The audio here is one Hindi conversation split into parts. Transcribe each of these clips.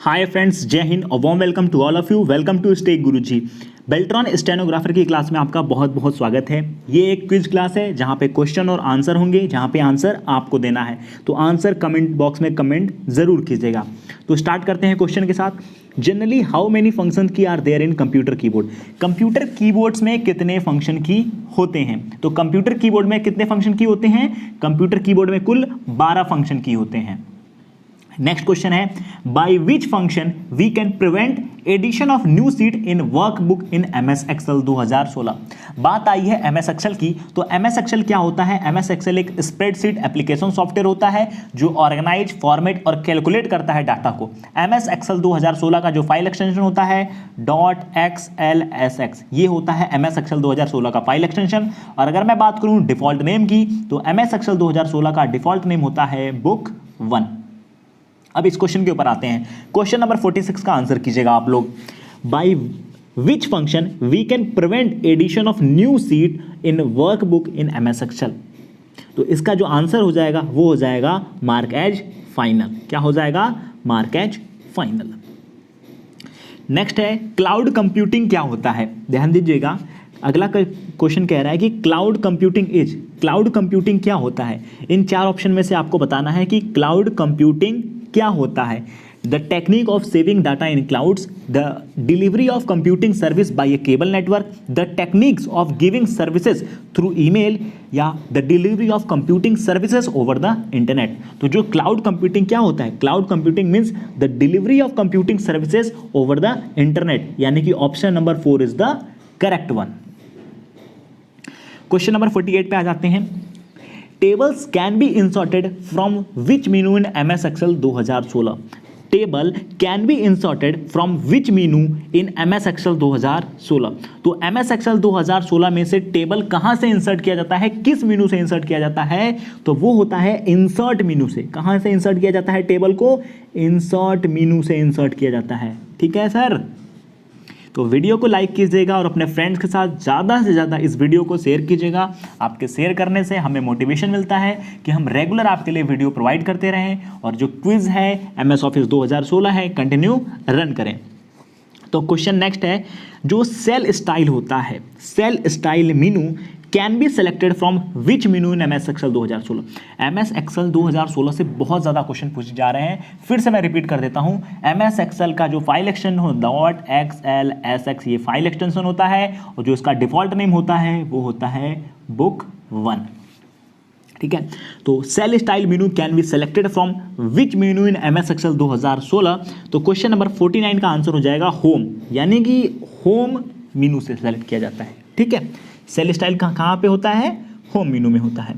हाय फ्रेंड्स, जय हिंद और warm welcome to all of you. Welcome to स्टे गुरुजी। बेल्ट्रॉन स्टेनोग्राफर की क्लास में आपका बहुत बहुत स्वागत है। ये एक क्विज क्लास है जहाँ पे क्वेश्चन और आंसर होंगे, जहाँ पे आंसर आपको देना है। तो आंसर कमेंट बॉक्स में कमेंट जरूर कीजिएगा। तो स्टार्ट करते हैं क्वेश्चन के साथ। Generally how many function key are there in computer keyboard? Computer keyboards में कितने फंक्शन की होते हैं? तो कंप्यूटर कीबोर्ड में कितने फंक्शन की होते हैं? कंप्यूटर कीबोर्ड में कुल 12 फंक्शन की होते हैं। नेक्स्ट क्वेश्चन है, by which function we can prevent addition of new sheet in workbook in MS Excel 2016। बात आई है एमएस एक्सेल की। तो एमएस एक्सेल क्या होता है? एमएस एक्सेल एक स्प्रेडशीट एप्लीकेशन सॉफ्टवेयर होता है जो ऑर्गेनाइज, फॉर्मेट और कैलकुलेट करता है डाटा को। एमएस एक्सेल 2016 का जो फाइल एक्सटेंशन होता है .xlsx, ये होता है एमएस एक्सेल 2016 का फाइल एक्सटेंशन। और अगर मैं बात करूं डिफॉल्ट नेम की, तो एमएस एक्सेल 2016 का डिफॉल्ट नेम होता है बुक 1। अब इस क्वेश्चन के ऊपर आते हैं। क्वेश्चन नंबर 46 का आंसर कीजिएगा आप लोग। By which function we can prevent addition of new sheet in workbook in MS Excel? तो इसका जो आंसर हो जाएगा वो हो जाएगा मार्क एज फाइनल। क्या हो जाएगा? Mark as final. नेक्स्ट है, क्लाउड कंप्यूटिंग क्या होता है? ध्यान दीजिएगा, अगला क्वेश्चन कह रहा है कि क्लाउड कंप्यूटिंग क्या होता है? इन चार ऑप्शन में से आपको बताना है कि क्लाउड कंप्यूटिंग क्या होता है। The technique of saving data in clouds, the delivery of computing service by a cable network, the techniques of giving services through email, या the delivery of computing services over the internet. तो जो क्लाउड कंप्यूटिंग क्या होता है? Cloud computing means the delivery of computing services over the internet, यानी कि option number 4 is the correct one. Question number 48 पे आ जाते हैं। Tables can be inserted from which menu in MS Excel 2016? Table can be inserted from which menu in MS Excel 2016? तो एमएस एक्सेल 2016 में से टेबल कहां से इंसर्ट किया जाता है, किस मेनू से इंसर्ट किया जाता है? तो वो होता है इंसर्ट मेनू से। कहां से इंसर्ट किया जाता है टेबल को? इंसर्ट मेनू से इंसर्ट किया जाता है। ठीक है सर? तो वीडियो को लाइक कीजिएगा और अपने फ्रेंड्स के साथ ज़्यादा से ज़्यादा इस वीडियो को शेयर कीजिएगा। आपके शेयर करने से हमें मोटिवेशन मिलता है कि हम रेगुलर आपके लिए वीडियो प्रोवाइड करते रहें, और जो क्विज़ है एमएस ऑफिस 2016 है, कंटिन्यू रन करें। तो क्वेश्चन नेक्स्ट है, जो सेल स्टाइल होता है, cell style menu can be selected from which menu in MS Excel 2016? MS Excel 2016 से बहुत ज़्यादा क्वेश्चन पूछे जा रहे हैं। फिर से मैं रिपीट कर देता हूँ, एमएस एक्सेल का जो फाइल एक्सटेंशन हो .xlsx, ये फाइल एक्सटेंशन होता है, और जो इसका डिफॉल्ट नेम होता है वो होता है बुक 1। ठीक है? तो cell style menu can be selected from which menu in MS Excel 2016? तो क्वेश्चन नंबर 49 का आंसर हो जाएगा होम, यानी कि होम मेनू से सेलेक्ट किया जाता है। ठीक है? सेल स्टाइल कहाँ पे होता है? होम मेनू में होता है।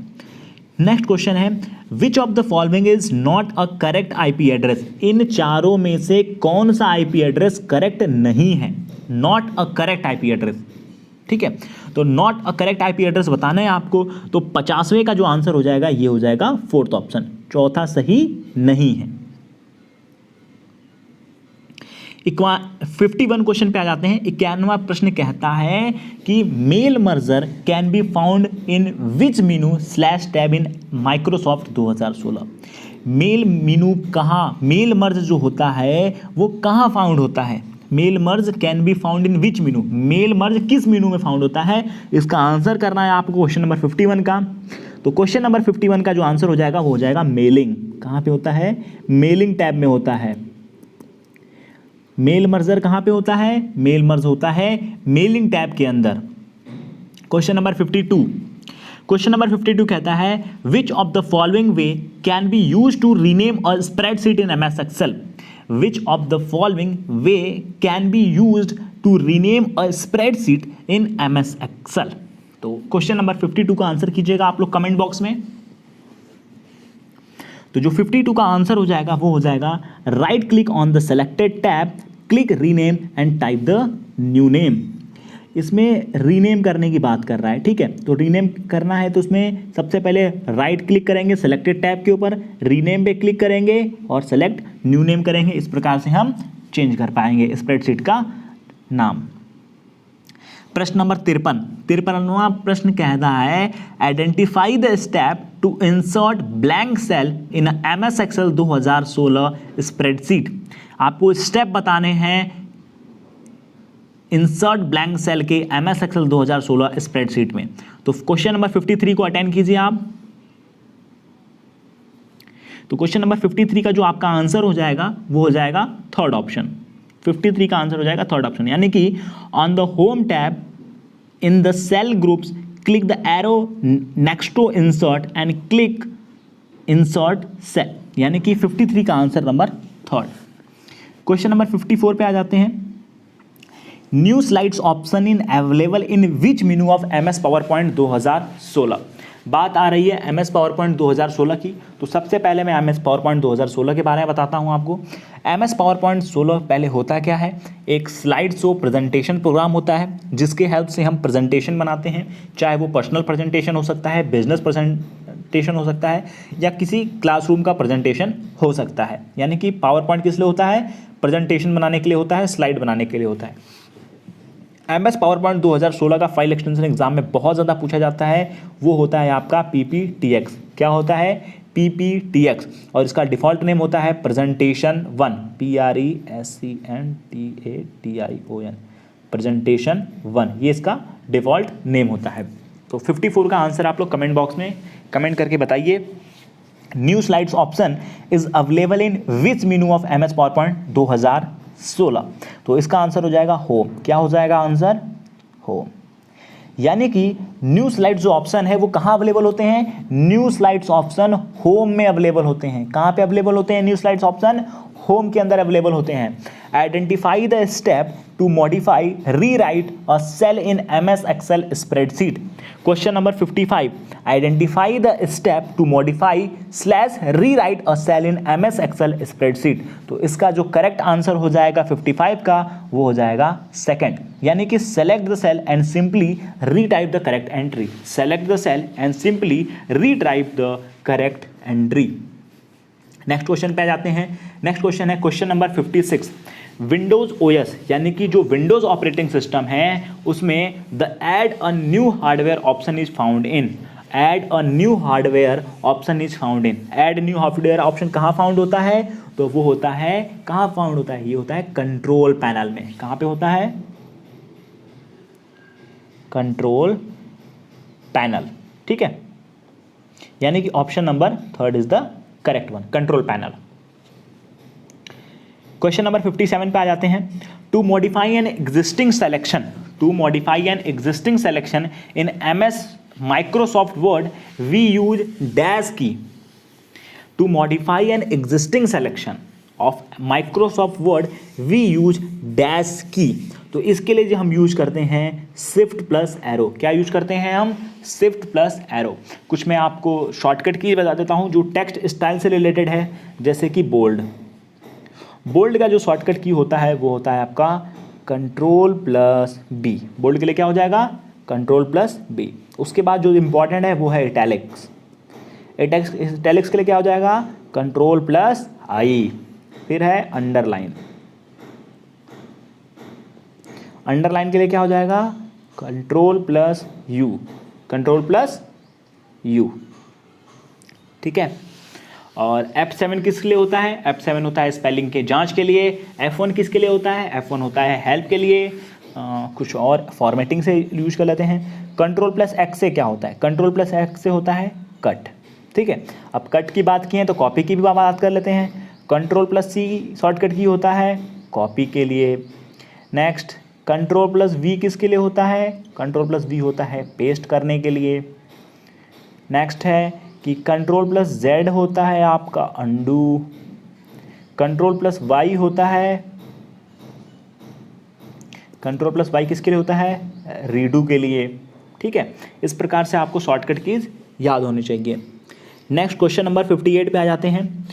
नेक्स्ट क्वेश्चन है, which of the following is not a correct IP address? इन चारों में से कौन सा आईपी एड्रेस करेक्ट नहीं है? Not a correct IP address. ठीक है? तो not a correct IP address बताना है आपको। तो 50वें का जो आंसर हो जाएगा ये हो जाएगा फोर्थ ऑप्शन, चौथा सही नहीं है। 51 क्वेश्चन पे आ जाते हैं। 51वां प्रश्न कहता है कि mail merger can be found in which menu / tab in Microsoft 2016? Mail menu कहाँ, मेल मर्ज जो होता है वो कहाँ फाउंड होता है? Mail merge can be found in which menu? Mail merge किस मेनू में फाउंड होता है? इसका आंसर करना है आपको क्वेश्चन नंबर 51 का। तो क्वेश्चन नंबर 51 का जो आंसर हो जाएगा वो हो जाएगा मेलिंग। कहाँ पे होता है? मेलिंग टैब में होता है। मेल मर्जर कहाँ पे होता है? मेल मर्ज होता है मेलिंग टैब के अंदर। Question number 52। क्वेश्चन नंबर 52 कहता है, which of the following way can be use to rename a spreadsheet in MS Excel? Which of the following way can be use to rename a spreadsheet in MS Excel? तो क्वेश्चन नंबर 52 का आंसर कीजिएगा आप लोग कमेंट बॉक्स में। तो जो 52 का आंसर हो जाएगा वो हो जाएगा right click on the selected tab, click rename and type the new name. इसमें रीनेम करने की बात कर रहा है। ठीक है? तो रीनेम करना है तो उसमें सबसे पहले राइट क्लिक करेंगे सेलेक्टेड टैब के ऊपर, रीनेम पे क्लिक करेंगे और सेलेक्ट न्यू नेम करेंगे। इस प्रकार से हम चेंज कर पाएंगे स्प्रेडशीट का नाम। प्रश्न नंबर 53वां प्रश्न कहता है identify the step to insert blank cell in MS Excel 2016 spreadsheet. आपको स्टेप बताने हैं इंसर्ट ब्लैंक सेल के MS एक्सेल 2016 स्प्रेडशीट में। तो क्वेश्चन नंबर 53 को अटेंड कीजिए आप। तो क्वेश्चन नंबर 53 का जो आपका आंसर हो जाएगा वो हो जाएगा थर्ड ऑप्शन। 53 का आंसर हो जाएगा थर्ड ऑप्शन, यानी कि on the home tab in the cell groups click the arrow next to insert and click insert cell, यानी कि 53 का answer number third. Question number 54 पे आ जाते हैं। New slides option in available in which menu of MS PowerPoint 2016। बात आ रही है MS पावरपॉइंट 2016 की। तो सबसे पहले मैं MS पावरपॉइंट 2016 के बारे में बताता हूं आपको। MS पावरपॉइंट 16 पहले होता क्या है, एक स्लाइड शो प्रेजेंटेशन प्रोग्राम होता है जिसके हेल्प से हम प्रेजेंटेशन बनाते हैं, चाहे वो पर्सनल प्रेजेंटेशन हो सकता है, बिजनेस प्रेजेंटेशन हो सकता है, या किसी क्लासरूम का प्रेजेंटेशन हो सकता है। यानी कि पावरपॉइंट किस लिए होता है, प्रेजेंटेशन बनाने के लिए होता है, स्लाइड बनाने के लिए होता है। MS पावरपॉइंट 2016 का फाइल एक्सटेंशन एग्जाम में बहुत ज़्यादा पूछा जाता है, वो होता है आपका PPTX। क्या होता है, PPTX, और इसका डिफ़ॉल्ट नेम होता है प्रेजेंटेशन 1, PRESENTATION, प्रेजेंटेशन 1, ये इसका डिफ़ॉल्ट नेम होता है। तो 54 का आंसर आप लोग कमेंट बॉक्स में कमेंट करके बताइए। New slides option is available in which menu of MS PowerPoint 2016। तो इसका आंसर हो जाएगा होम। क्या हो जाएगा आंसर, होम। यानी कि न्यू स्लाइड्स जो ऑप्शन है वो कहाँ अवेलेबल होते हैं, न्यू स्लाइड्स ऑप्शन होम में अवेलेबल होते हैं। कहाँ पे अवेलेबल होते हैं न्यू स्लाइड्स ऑप्शन, होम के अंदर अवेलेबल होते हैं। Identify the step to modify rewrite a cell in MS Excel spreadsheet. Question number 55, identify the step to modify slash rewrite a cell in MS Excel spreadsheet. तो इसका जो करेक्ट आंसर हो जाएगा 55 का, वो हो जाएगा सेकंड, यानी कि select the cell and simply retype the correct entry. Select the cell and simply retype the correct entry. Next question पे आ जाते हैं। नेक्स्ट क्वेश्चन है क्वेश्चन नंबर 56। विंडोज OS यानी कि जो विंडोज ऑपरेटिंग सिस्टम है उसमें the add a new hardware option is found in. Add a new hardware option is found in. Add new hardware option कहाँ फाउंड होता है, तो वो होता है, कहाँ फाउंड होता है, ये होता है कंट्रोल पैनल में। कहाँ पे होता है, कंट्रोल पैनल, ठीक है। यानी कि option number third is the correct one, control panel. Question number 57 पे आ जाते हैं। To modify an existing selection, to modify an existing selection in MS Microsoft Word we use dash key. To modify an existing selection of Microsoft Word we use dash key. तो इसके लिए जो हम यूज करते हैं शिफ्ट प्लस एरो। क्या यूज करते हैं हम, शिफ्ट प्लस एरो। कुछ मैं आपको शॉर्टकट की बता देता हूं जो टेक्स्ट स्टाइल से रिलेटेड है, जैसे कि बोल्ड। बोल्ड का जो शॉर्टकट की होता है वो होता है आपका कंट्रोल प्लस बी। बोल्ड के लिए क्या हो जाएगा, कंट्रोल प्लस बी। उसके बाद जो इंपॉर्टेंट है वो है इटैलिक्स। इटैलिक्स के लिए क्या हो जाएगा, कंट्रोल प्लस आई। फिर है अंडरलाइन। अंडरलाइन के लिए क्या हो जाएगा, control plus you, control plus you, ठीक है। और F7 किसके लिए होता है, F7 होता है स्पेलिंग के जांच के लिए। F1 किसके लिए होता है, F1 होता है हेल्प के लिए। कुछ और फॉर्मेटिंग से यूज कर लेते हैं। कंट्रोल प्लस एक्स से क्या होता है, कंट्रोल प्लस एक्स से होता है कट, ठीक है। अब कट की बात की है तो कॉपी की भी बात कर लेते हैं। कंट्रोल प्लस सी शॉर्टकट की होता है कॉपी के लिए। नेक्स्ट कंट्रोल प्लस वी किसके लिए होता है, कंट्रोल प्लस वी होता है पेस्ट करने के लिए। नेक्स्ट है कि कंट्रोल प्लस जेड होता है आपका अंडू। कंट्रोल प्लस वाई होता है, कंट्रोल प्लस वाई किसके लिए होता है, रीडू के लिए, ठीक है। इस प्रकार से आपको शॉर्टकट कीज याद होनी चाहिए। नेक्स्ट क्वेश्चन नंबर 58 पे आ जाते हैं।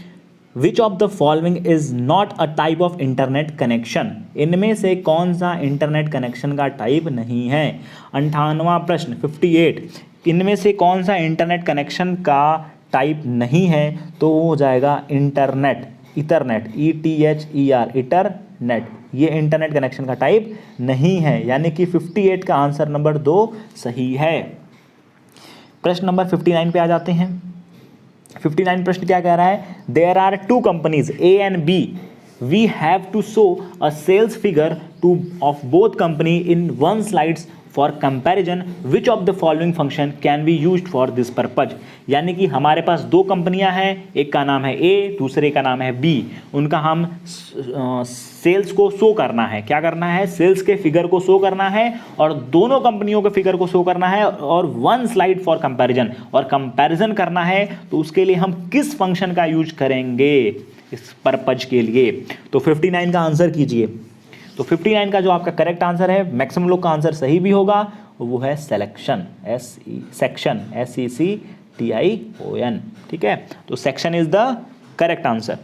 Which of the following is not a type of internet connection. इनमें से कौन सा इंटरनेट कनेक्शन का टाइप नहीं है। 58वां प्रश्न 58, इनमें से कौन सा इंटरनेट कनेक्शन का टाइप नहीं है, तो वो हो जाएगा इंटरनेट इथरनेट, ETHER, इटरनेट, ये इंटरनेट कनेक्शन का टाइप नहीं है, यानी कि 58 का आंसर नंबर 2 सही है। प्रश्न नंबर 59 पे आ जाते हैं। 59 प्रश्न क्या कह रहा है? There are two companies A and B, we have to show a sales figure to of both company in one slides for comparison, which of the following function can be used for this purpose. यानी कि हमारे पास दो कंपनियां हैं, एक का नाम है A, दूसरे का नाम है B, उनका हम सेल्स को शो करना है। क्या करना है? सेल्स के फिगर को शो करना है और दोनों कंपनियों के फिगर को शो करना है और वन स्लाइड फॉर कंपैरिजन, और कंपैरिजन करना है तो उसके लिए हम किस फंक्शन का यूज करेंगे इस पर्पज के लिए। तो 59 का आंसर कीजिए। तो 59 का जो आपका करेक्ट आंसर है, मैक्सिमम लोग का आंसर सही भी होगा, वो है सेलेक्शन, सेक्शन, SECTION। ठीक है, तो section is the correct answer.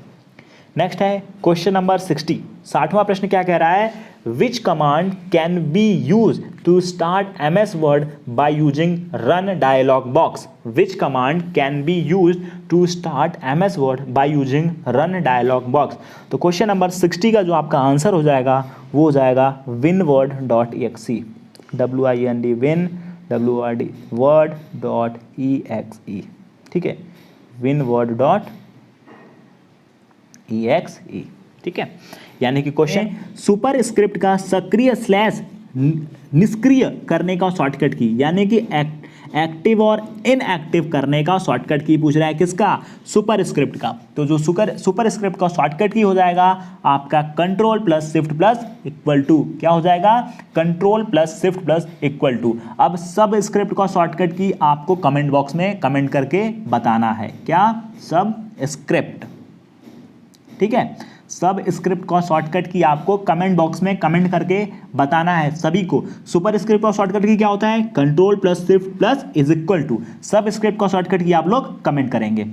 Next है क्वेश्चन नंबर 60। 60वां प्रश्न क्या कह रहा है? Which command can be use to start MS Word by using run dialog box. Which command can be use to start MS Word by using run dialog box. तो क्वेश्चन नंबर 60 का जो आपका आंसर हो जाएगा वो हो जाएगा winword.exe, WIND win WORD word.exe। ठीक है, winword.exe। ठीक है, यानी कि क्वेश्चन सुपर स्क्रिप्ट का सक्रिय स्लैश निष्क्रिय करने का शॉर्टकट की, यानी कि एक्टिव और इनएक्टिव करने का शॉर्टकट की पूछ रहा है। किसका? सुपर स्क्रिप्ट का। तो जो सुपर स्क्रिप्ट का शॉर्टकट की हो जाएगा आपका control plus shift plus equal to. क्या हो जाएगा? Control plus shift plus equal to. अब सब स्क्रिप्ट का शॉर्टकट की आपको कमेंट बॉक्स में कमेंट करके बताना है। क्या? सब स्क्रिप्ट। ठीक है, सब स्क्रिप्ट का शॉर्टकट की आपको कमेंट बॉक्स में कमेंट करके बताना है सभी को। सुपर स्क्रिप्ट का शॉर्टकट की क्या होता है? Control plus shift plus is equal to. Subscript का शॉर्टकट की आप लोग कमेंट करेंगे।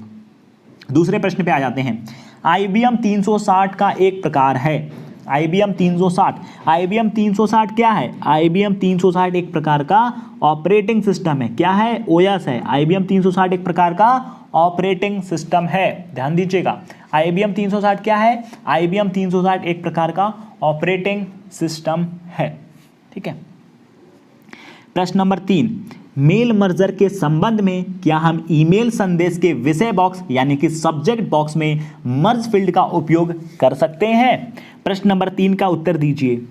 दूसरे प्रश्न पे आ जाते हैं। IBM 360 का एक प्रकार है। IBM 360 क्या है? IBM 360 एक प्रकार का ऑपरेटिंग सिस्टम है। क्या है? OS है। IBM 360 एक प्रकार का ऑपरेटिंग सिस्टम है, ध्यान दीजिएगा। IBM 360 क्या है? IBM 360 एक प्रकार का ऑपरेटिंग सिस्टम है। ठीक है, प्रश्न नंबर 3। मेल मर्जर के संबंध में क्या हम ईमेल संदेश के विषय बॉक्स यानी कि सब्जेक्ट बॉक्स में मर्ज फील्ड का उपयोग कर सकते हैं? प्रश्न नंबर 3 का उत्तर दीजिए।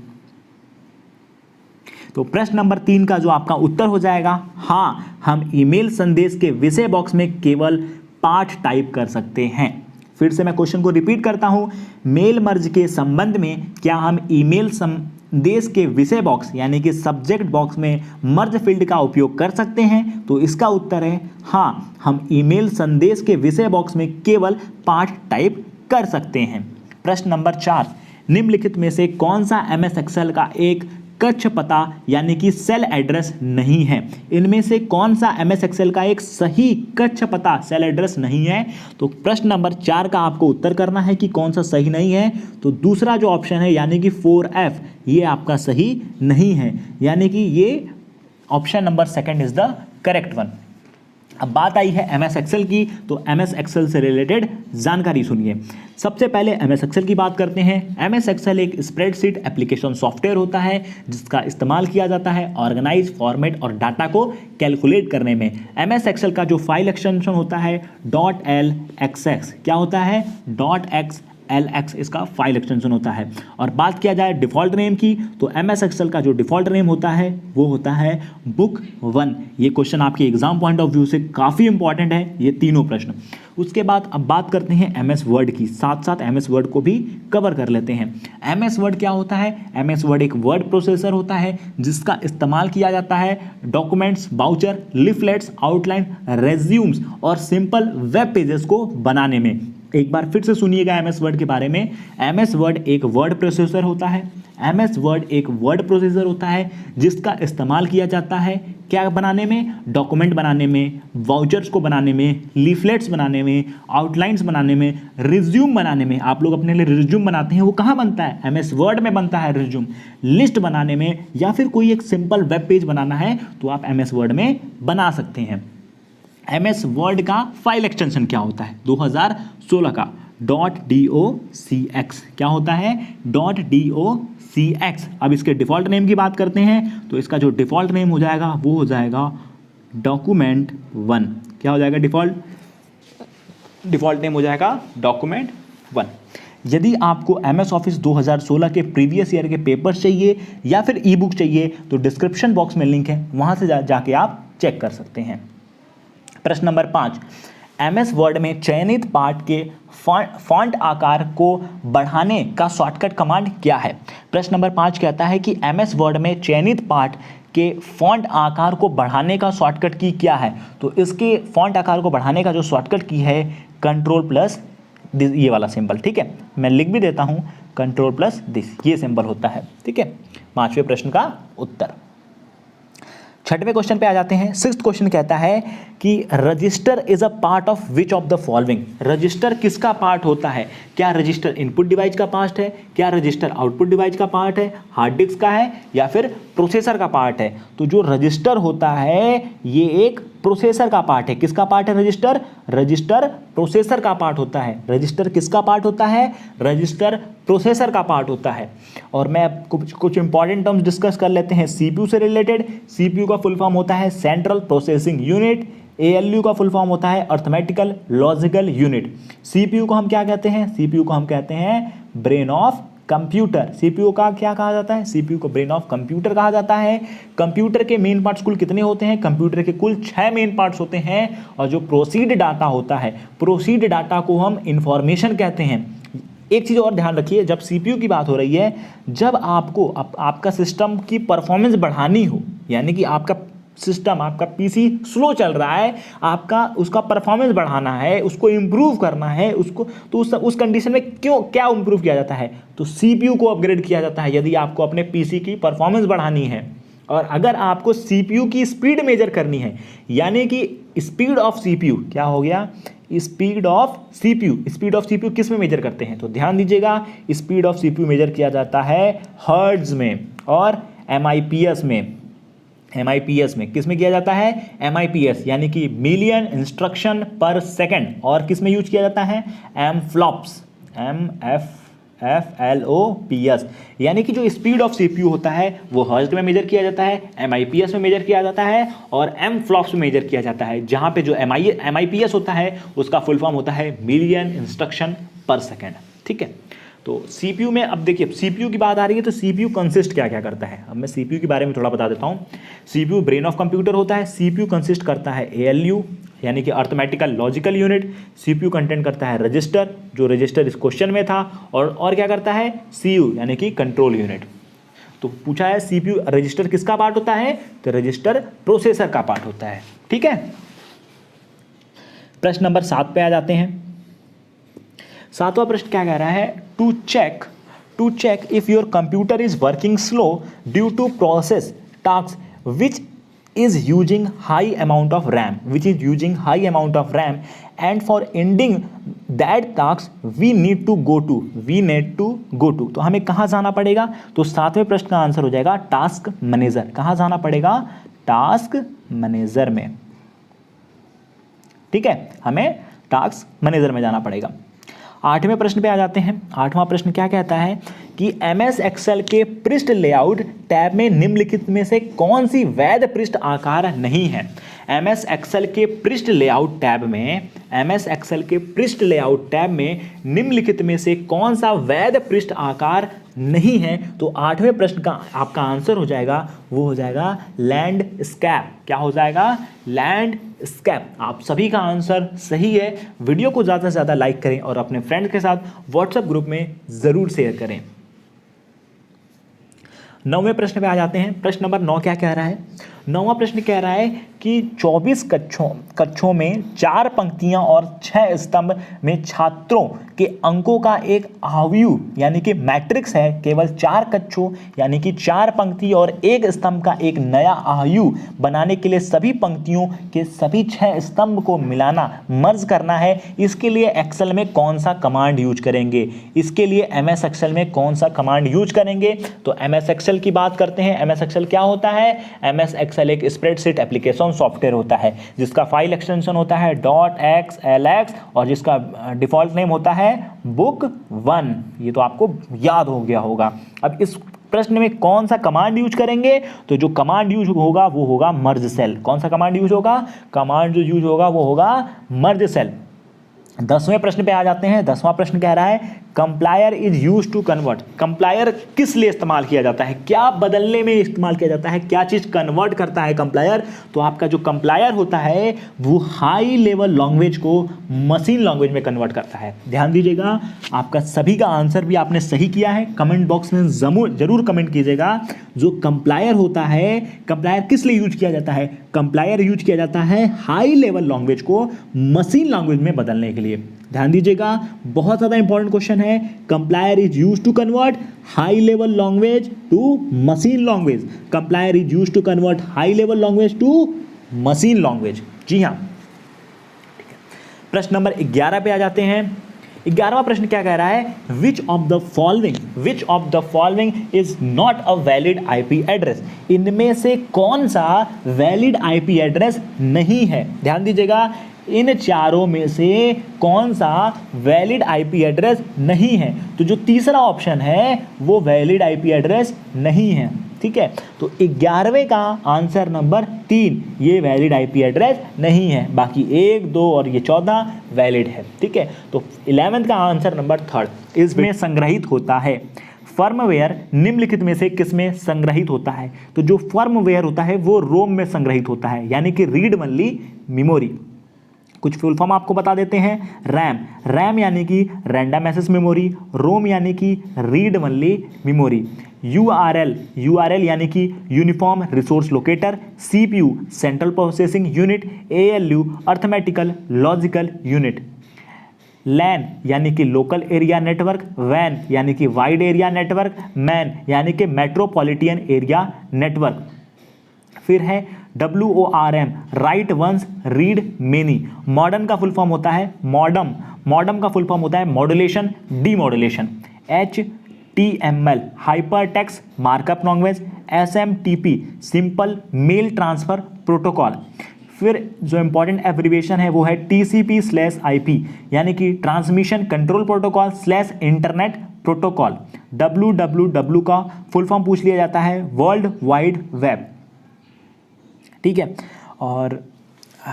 तो प्रश्न नंबर 3 का जो आपका उत्तर हो जाएगा, हाँ, हम ईमेल संदेश के विषय बॉक्स में केवल पाठ टाइप कर सकते हैं। फिर से मैं क्वेश्चन को रिपीट करता हूं। मेल मर्ज के संबंध में क्या हम ईमेल संदेश के विषय बॉक्स यानी कि सब्जेक्ट बॉक्स में मर्ज फील्ड का उपयोग कर सकते हैं? तो इसका उत्तर है हाँ, हम ईमेल संदेश के विषय बॉक्स में केवल पाठ टाइप कर सकते हैं। प्रश्न नंबर 4। निम्नलिखित में से कौन सा MS एक्सेल का एक कक्ष पता यानी कि सेल एड्रेस नहीं है? इनमें से कौन सा MS एक्सेल का एक सही कक्ष पता सेल एड्रेस नहीं है? तो प्रश्न नंबर 4 का आपको उत्तर करना है कि कौन सा सही नहीं है। तो दूसरा जो ऑप्शन है यानी कि 4F, ये आपका सही नहीं है, यानी कि ये option number 2 is the correct one. अब बात आई है MS एक्सेल की, तो MS एक्सेल से रिलेटेड जानकारी सुनिए। सबसे पहले MS एक्सेल की बात करते हैं। MS एक्सेल एक स्प्रेडशीट एप्लीकेशन सॉफ्टवेयर होता है जिसका इस्तेमाल किया जाता है ऑर्गेनाइज, फॉर्मेट और डाटा को कैलकुलेट करने में। MS एक्सेल का जो फाइल एक्सटेंशन होता है .LXX, क्या होता है? .LX इसका फाइल एक्सटेंशन होता है। और बात किया जाए डिफ़ॉल्ट नेम की, तो MS एक्सेल का जो डिफ़ॉल्ट नेम होता है वो होता है बुक 1। ये क्वेश्चन आपके एग्जाम पॉइंट ऑफ व्यू से काफ़ी इंपॉर्टेंट है, ये तीनों प्रश्न। उसके बाद अब बात करते हैं MS वर्ड की, साथ साथ MS वर्ड को भी कवर कर लेते हैं। MS वर्ड क्या होता है? MS वर्ड एक वर्ड प्रोसेसर होता है जिसका इस्तेमाल किया जाता है documents, brochure, leaflets, outline, resumes और सिंपल वेब पेजेस को बनाने में। एक बार फिर से सुनिएगा MS वर्ड के बारे में। MS वर्ड एक वर्ड प्रोसेसर होता है। MS वर्ड एक वर्ड प्रोसेसर होता है जिसका इस्तेमाल किया जाता है क्या बनाने में? डॉक्यूमेंट बनाने में, वाउचर्स को बनाने में, लीफलेट्स बनाने में, आउटलाइंस बनाने में, रिज्यूम बनाने में। आप लोग अपने लिए रिज्यूम बनाते हैं, वो कहाँ बनता है? MS वर्ड में बनता है रिज्यूम। लिस्ट बनाने में या फिर कोई एक सिंपल वेब पेज बनाना है तो आप MS वर्ड में बना सकते हैं। MS वर्ड का फाइल एक्सटेंशन क्या होता है? 2016 का .docx क्या होता है? .docx। अब इसके डिफ़ॉल्ट नेम की बात करते हैं तो इसका जो डिफ़ॉल्ट नेम हो जाएगा वो हो जाएगा document1। क्या हो जाएगा? डिफ़ॉल्ट नेम हो जाएगा document1। यदि आपको MS ऑफिस 2016 के प्रीवियस ईयर के पेपर्स चाहिए या फिर ई बुक चाहिए तो डिस्क्रिप्शन बॉक्स में लिंक है, वहाँ से जाके आप चेक कर सकते हैं। प्रश्न नंबर 5, MS वर्ड में चयनित पार्ट के फॉन्ट आकार को बढ़ाने का शॉर्टकट कमांड क्या है? प्रश्न नंबर 5 कहता है कि MS वर्ड में चयनित पार्ट के फॉन्ट आकार को बढ़ाने का शॉर्टकट की क्या है? तो इसके फॉन्ट आकार को बढ़ाने का जो शॉर्टकट की है Ctrl+ ये वाला सिंबल, ठीक है, मैं लिख भी देता हूं Ctrl+ दिस, ये सिंबल होता है, ठीक है। 5वें प्रश्न का उत्तर। 6वें क्वेश्चन पे आ जाते हैं। 6th क्वेश्चन कहता है कि register is a part of which of the following? Register किसका पार्ट होता है? क्या रजिस्टर इनपुट डिवाइस का पार्ट है? क्या रजिस्टर आउटपुट डिवाइस का पार्ट है? हार्ड डिस्क का है या फिर प्रोसेसर का पार्ट है? तो जो रजिस्टर होता है ये एक प्रोसेसर का पार्ट है। किसका पार्ट है रजिस्टर? रजिस्टर प्रोसेसर का पार्ट होता है। रजिस्टर किसका पार्ट होता है? रजिस्टर प्रोसेसर का पार्ट होता है। और मैं कुछ इंपॉर्टेंट टर्म्स डिस्कस कर लेते हैं सीपीयू से रिलेटेड। सीपीयू का फुल फॉर्म होता है सेंट्रल प्रोसेसिंग यूनिट। एएलयू का फुल फॉर्म होता है अर्थमेटिकल लॉजिकल यूनिट। सीपीयू को हम क्या कहते हैं? सीपीयू को हम कहते हैं ब्रेन ऑफ कंप्यूटर। सीपीयू का क्या कहा जाता है? सीपीयू को ब्रेन ऑफ कंप्यूटर कहा जाता है। कंप्यूटर के मेन पार्ट्स कुल कितने होते हैं? कंप्यूटर के कुल 6 मेन पार्ट्स होते हैं। और जो प्रोसीड डाटा होता है, प्रोसीड डाटा को हम इंफॉर्मेशन कहते हैं। एक चीज़ और ध्यान रखिए, जब सीपीयू की बात हो रही है, जब आपको आपका सिस्टम की परफॉर्मेंस बढ़ानी हो, यानी कि आपका सिस्टम, आपका पीसी स्लो चल रहा है, आपका उसका परफॉर्मेंस बढ़ाना है, उसको इम्प्रूव करना है, उसको तो उस कंडीशन में क्या इम्प्रूव किया जाता है? तो सीपीयू को अपग्रेड किया जाता है यदि आपको अपने पीसी की परफॉर्मेंस बढ़ानी है। और अगर आपको सीपीयू की स्पीड मेजर करनी है, यानी कि स्पीड ऑफ सीपीयू, क्या हो गया? Speed of CPU. Speed of CPU किस में मेजर करते हैं? तो ध्यान दीजिएगा, स्पीड ऑफ सीपीयू मेजर किया जाता है हर्ट्ज में और एमआईपीएस में। एमआईपीएस में किस में किया जाता है? एमआईपीएस यानी कि मिलियन इंस्ट्रक्शन पर सेकंड। और किस में यूज किया जाता है? एमफ्लॉप्स, MFLOPS, यानी कि जो स्पीड ऑफ सीपीयू होता है वो हर्ट्ज में मेजर किया जाता है, एमआईपीएस में मेजर किया जाता है और एमफ्लॉप्स में मेजर किया जाता है। जहां पे जो एमआईपीएस होता है उसका फुल फॉर्म होता है मिलियन इंस्ट्रक्शन पर सेकंड, ठीक है। तो सीपीयू में अब देखिए, सीपीयू की बात आ रही है तो सीपीयू कंसिस्ट क्या क्या करता है? अब मैं सीपीयू के बारे में थोड़ा बता देता हूँ। सीपीयू ब्रेन ऑफ कंप्यूटर होता है। सीपीयू कंसिस्ट करता है एएलयू यानी कि arithmetical logical unit. CPU content करता है रजिस्टर, जो रजिस्टर इस क्वेश्चन में था, और क्या करता है? सीयू यानी कि कंट्रोल यूनिट। तो पूछा है सीपीयू रजिस्टर किसका पार्ट होता है? तो रजिस्टर प्रोसेसर का पार्ट होता है, ठीक है। प्रश्न नंबर 7 पे आ जाते हैं। 7वां प्रश्न क्या कह रहा है? To check if your computer is working slow due to process task which is using high amount of RAM, and for ending that task we need to go to। तो हमें कहाँ जाना पड़ेगा? तो 7वें प्रश्न का आंसर हो जाएगा टास्क मैनेजर। कहाँ जाना पड़ेगा? टास्क मैनेजर में, ठीक है, हमें टास्क मैनेजर में जाना पड़ेगा। 8वें प्रश्न पे आ जाते हैं। 8वां प्रश्न क्या कहता है कि MS एक्सेल के पृष्ठ लेआउट टैब में निम्नलिखित में से कौन सी वैध पृष्ठ आकार नहीं है? MS एक्सेल के पृष्ठ लेआउट टैब में निम्नलिखित में से कौन सा वैध पृष्ठ आकार नहीं है? तो 8वें प्रश्न का आपका आंसर हो जाएगा, वो हो जाएगा लैंडस्केप। क्या हो जाएगा? लैंडस्केप। आप सभी का आंसर सही है। वीडियो को ज़्यादा से ज़्यादा लाइक करें और अपने फ्रेंड के साथ व्हाट्सएप ग्रुप में ज़रूर शेयर करें। 9वें प्रश्न पे आ जाते हैं। प्रश्न नंबर 9 क्या कह रहा है? 9वां प्रश्न कह रहा है कि 24 कक्षों में 4 पंक्तियां और 6 स्तंभ में छात्रों के अंकों का एक आव्यूह यानी कि मैट्रिक्स है। केवल 4 कक्षों यानी कि 4 पंक्ति और 1 स्तंभ का एक नया आव्यूह बनाने के लिए सभी पंक्तियों के सभी 6 स्तंभ को मिलाना, मर्ज करना है। इसके लिए एक्सेल में कौन सा कमांड यूज करेंगे? इसके लिए MS एक्सेल में कौन सा कमांड यूज करेंगे? तो MS एक्सेल की बात करते हैं। MS एक्सेल क्या होता है? MS एक्सेल एक स्प्रेडशीट एप्लीकेशन सॉफ्टवेयर होता है जिसका फाइल एक्सटेंशन होता है .xlx और जिसका डिफॉल्ट नेम होता है बुक 1। ये तो आपको याद हो गया होगा। अब इस प्रश्न में कौन सा कमांड यूज करेंगे, तो जो कमांड यूज होगा वो होगा मर्ज सेल। कौन सा कमांड यूज होगा, कमांड जो यूज होगा वो होगा मर्ज सेल। 10वें प्रश्न पे आ जाते हैं। 10वां प्रश्न कह रहा है compiler is use to convert. कंप्लायर किस लिए इस्तेमाल किया जाता है, क्या बदलने में इस्तेमाल किया जाता है, क्या चीज कन्वर्ट करता है कंप्लायर। तो आपका जो कंप्लायर होता है वो हाई लेवल लैंग्वेज को मशीन लैंग्वेज में कन्वर्ट करता है। ध्यान दीजिएगा, आपका सभी का आंसर भी आपने सही किया है। कमेंट बॉक्स में जरूर कमेंट कीजिएगा। जो कंप्लायर होता है, कंप्लायर किस लिए यूज किया जाता है, कंप्लायर यूज किया जाता है हाई लेवल लैंग्वेज को मशीन लैंग्वेज में बदलने के लिए। ध्यान दीजिएगा, बहुत ज्यादा इंपॉर्टेंट क्वेश्चन है। Compiler is use to convert high level language to machine language. Compiler is use to convert high level language to machine language. जी हाँ, ठीक है। प्रश्न नंबर 11 पे आ जाते हैं। 11वां प्रश्न क्या कह रहा है, which of the following is not a valid IP address. इनमें से कौन सा वैलिड आईपी एड्रेस नहीं है। ध्यान दीजिएगा, इन चारों में से कौन सा वैलिड आईपी एड्रेस नहीं है। तो जो तीसरा ऑप्शन है वो वैलिड आईपी एड्रेस नहीं है। ठीक है, तो 11वें का आंसर नंबर 3 ये वैलिड आईपी एड्रेस नहीं है। बाकी 1, 2 और ये 14 वैलिड है। ठीक है, तो 11th का आंसर नंबर 3 इसमें संग्रहित होता है। फर्मवेयर निम्नलिखित में से किसमें संग्रहित होता है। तो जो फर्मवेयर होता है वो रोम में संग्रहित होता है, यानी कि रीड ओनली मेमोरी। कुछ फुल फॉर्म आपको बता देते हैं। रैम यानी कि रैंडम एक्सेस मेमोरी, रोम यानी कि रीड ओनली मेमोरी, यूआरएल यानी कि uniform resource locator, CPU central processing unit, ALU arithmetical logical unit, LAN यानी कि लोकल एरिया नेटवर्क, वैन यानी कि वाइड एरिया नेटवर्क, मैन यानी कि मेट्रोपॉलिटन एरिया नेटवर्क। फिर है WORM write once read many. Modern का फुल फॉर्म होता है मॉडम का फुल फॉर्म होता है modulation demodulation. HTML hyper text markup language, SMTP simple mail transfer protocol. फिर जो इंपॉर्टेंट एब्रिविएशन है वो है TCP/IP यानी कि transmission control protocol / internet protocol. WWW का फुल फॉर्म पूछ लिया जाता है वर्ल्ड वाइड वेब। ठीक है, और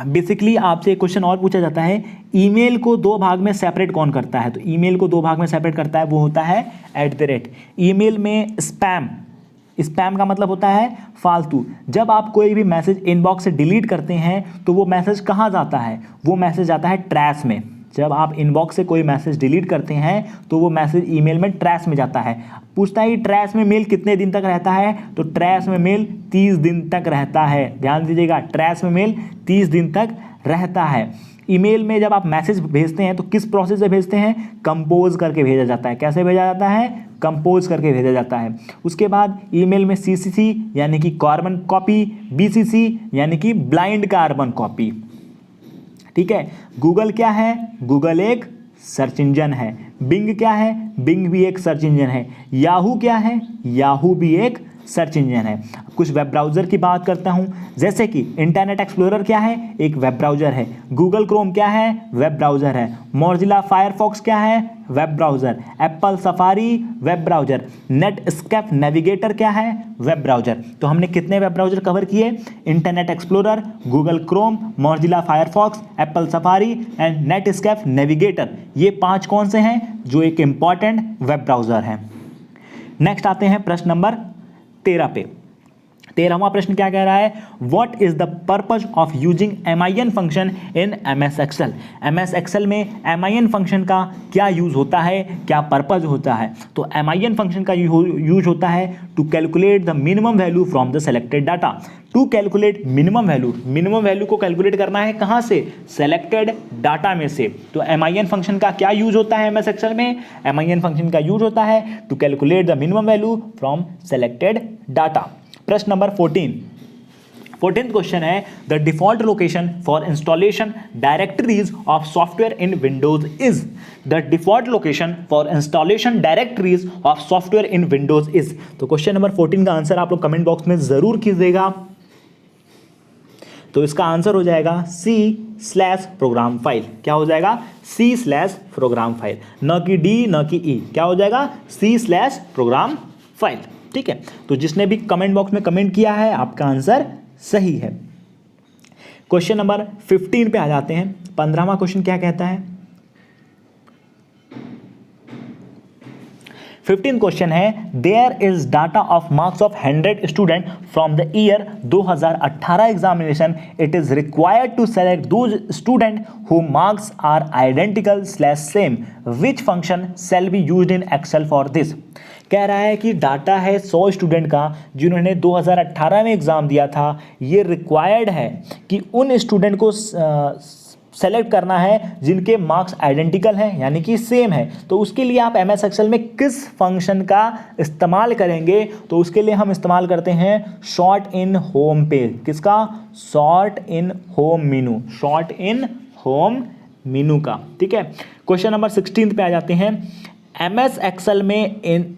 बेसिकली आपसे एक क्वेश्चन और पूछा जाता है, ईमेल को 2 भाग में सेपरेट कौन करता है। तो ईमेल को 2 भाग में सेपरेट करता है वो होता है @ ईमेल में स्पैम का मतलब होता है फालतू। जब आप कोई भी मैसेज इनबॉक्स से डिलीट करते हैं तो वो मैसेज कहाँ जाता है, वो मैसेज जाता है ट्रैश में। जब आप इनबॉक्स से कोई मैसेज डिलीट करते हैं तो वो मैसेज ईमेल में ट्रैश में जाता है। पूछता है ट्रैश में मेल कितने दिन तक रहता है, तो ट्रैश में मेल 30 दिन तक रहता है। ध्यान दीजिएगा, ट्रैश में मेल 30 दिन तक रहता है। ईमेल में जब आप मैसेज भेजते हैं तो किस प्रोसेस से भेजते हैं, कंपोज करके भेजा जाता है। कैसे भेजा जाता है, कंपोज करके भेजा जाता है। उसके बाद ईमेल में CCC यानी कि कार्बन कॉपी, BCC यानी कि ब्लाइंड कार्बन कॉपी। ठीक है, गूगल क्या है, गूगल एक सर्च इंजन है। बिंग क्या है, बिंग भी एक सर्च इंजन है। याहू क्या है, याहू भी एक सर्च इंजन है। कुछ वेब ब्राउज़र की बात करता हूँ, जैसे कि इंटरनेट एक्सप्लोरर क्या है, एक वेब ब्राउज़र है। गूगल क्रोम क्या है, वेब ब्राउज़र है। मोजिला फायरफॉक्स क्या है, web browser. Apple safari web browser. Netscape navigator क्या है, वेब ब्राउज़र। तो हमने कितने वेब ब्राउज़र कवर किए, internet explorer, Google Chrome, Mozilla Firefox, Apple safari and Netscape navigator. ये 5 कौन से हैं, जो एक इंपॉर्टेंट वेब ब्राउज़र हैं। नेक्स्ट आते हैं प्रश्न नंबर 13 पे। 13वां प्रश्न क्या कह रहा है, what is the purpose of using MIN function in MS Excel। MS Excel में MIN फंक्शन का क्या यूज होता है, क्या पर्पज होता है। तो MIN फंक्शन का यूज होता है to calculate the minimum value from the selected data. To calculate minimum value को कैलकुलेट करना है कहाँ से, सेलेक्टेड डाटा में से। तो MIN फंक्शन का क्या यूज होता है MS Excel में, MIN फंक्शन का यूज होता है to calculate the minimum value from selected data. प्रश्न नंबर 14th क्वेश्चन है, the default location for installation directories of software in Windows is. The default location for installation directories of software in Windows is. तो क्वेश्चन नंबर 14 का आंसर आप लोग कमेंट बॉक्स में जरूर कीजिएगा। तो इसका आंसर हो जाएगा C/प्रोग्राम फाइल। क्या हो जाएगा? C/प्रोग्राम फाइल, न कि D न कि E। क्या हो जाएगा? C/प्रोग्राम फाइल। ठीक है, तो जिसने भी कमेंट बॉक्स में कमेंट किया है आपका आंसर सही है। क्वेश्चन नंबर 15 पे आ जाते हैं। 15वां क्वेश्चन क्या कहता है? 15 क्वेश्चन है, there is data of marks of 100 student from the year 2018 examination. It is required to select those student who marks are identical same. Which function shall be used in Excel for this. कह रहा है कि डाटा है 100 स्टूडेंट का जिन्होंने 2018 में एग्जाम दिया था। ये रिक्वायर्ड है कि उन स्टूडेंट को सेलेक्ट करना है जिनके मार्क्स आइडेंटिकल हैं, यानी कि सेम है। तो उसके लिए आप MS एक्सेल में किस फंक्शन का इस्तेमाल करेंगे? तो उसके लिए हम इस्तेमाल करते हैं सॉर्ट इन होम पेज। किसका? सॉर्ट इन होम मेनू, सॉर्ट इन होम मेनू का। ठीक है, क्वेश्चन नंबर 16 पे आ जाते हैं। MS एक्सेल में इन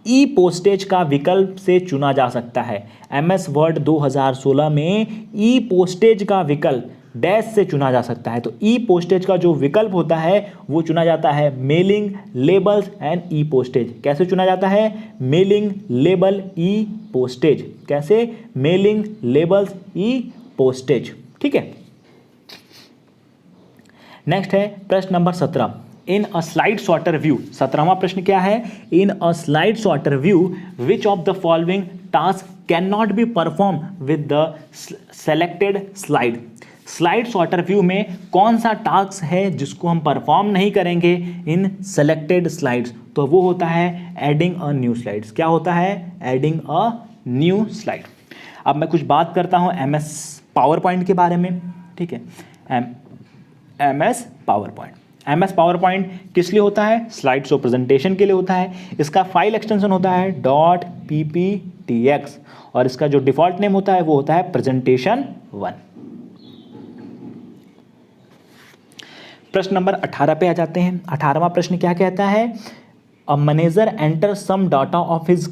ई पोस्टेज का विकल्प से चुना जा सकता है। MS वर्ड 2016 में ई पोस्टेज का विकल्प डैश से चुना जा सकता है। तो ई पोस्टेज का जो विकल्प होता है वो चुना जाता है mailing, labels and e postage. कैसे चुना जाता है? Mailing, label, e postage. कैसे? Mailing, labels, e postage. ठीक है, नेक्स्ट है प्रश्न नंबर 17। In a slide sorter view, 17वां प्रश्न क्या है? In a slide sorter view which of the following task can not be perform with the selected slide. Slide sorter view में कौन सा टास्क है जिसको हम परफॉर्म नहीं करेंगे इन सेलेक्टेड स्लाइड्स? तो वो होता है एडिंग अ न्यू स्लाइड्स। क्या होता है? Adding a new slide. अब मैं कुछ बात करता हूं MS पावर पॉइंट के बारे में। ठीक है, MS PowerPoint, MS power point किस लिए होता है? स्लाइड शो प्रेजेंटेशन के लिए होता है। इसका फाइल एक्सटेंशन होता है .pptx और इसका जो डिफॉल्ट नेम होता है वो होता है प्रेजेंटेशन 1। प्रश्न नंबर 18 पे आ जाते हैं। 18वां प्रश्न क्या कहता है? A manager enter some data of his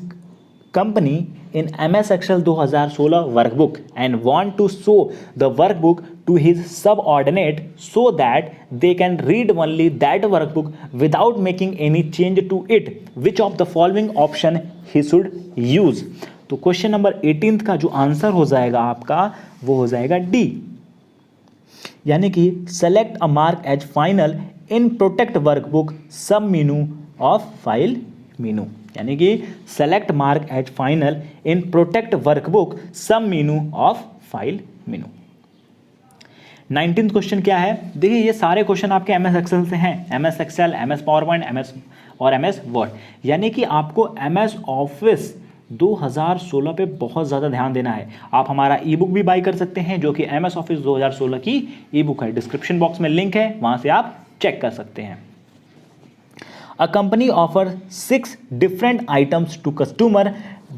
company in MS Excel 2016 workbook and want to show the workbook to his subordinate so that they can read only that workbook without making any change to it. Which of the following option he should use? तो क्वेश्चन नंबर 18 का जो आंसर हो जाएगा आपका वो हो जाएगा D, यानी कि select a mark as final in protect workbook sub menu of file menu, यानी कि select mark as final in protect workbook sub menu of file menu. 19th question क्या है? देखिए ये सारे क्वेश्चन आपके MS एक्सेल से हैं। MS Excel, MS PowerPoint, MS और MS वर्ड, यानी कि आपको MS ऑफिस 2016 पे बहुत ज़्यादा ध्यान देना है। आप हमारा ई बुक भी बाई कर सकते हैं जो कि MS ऑफिस 2016 की ई बुक है। डिस्क्रिप्शन बॉक्स में लिंक है, वहाँ से आप चेक कर सकते हैं। A company offers 6 different items to customer.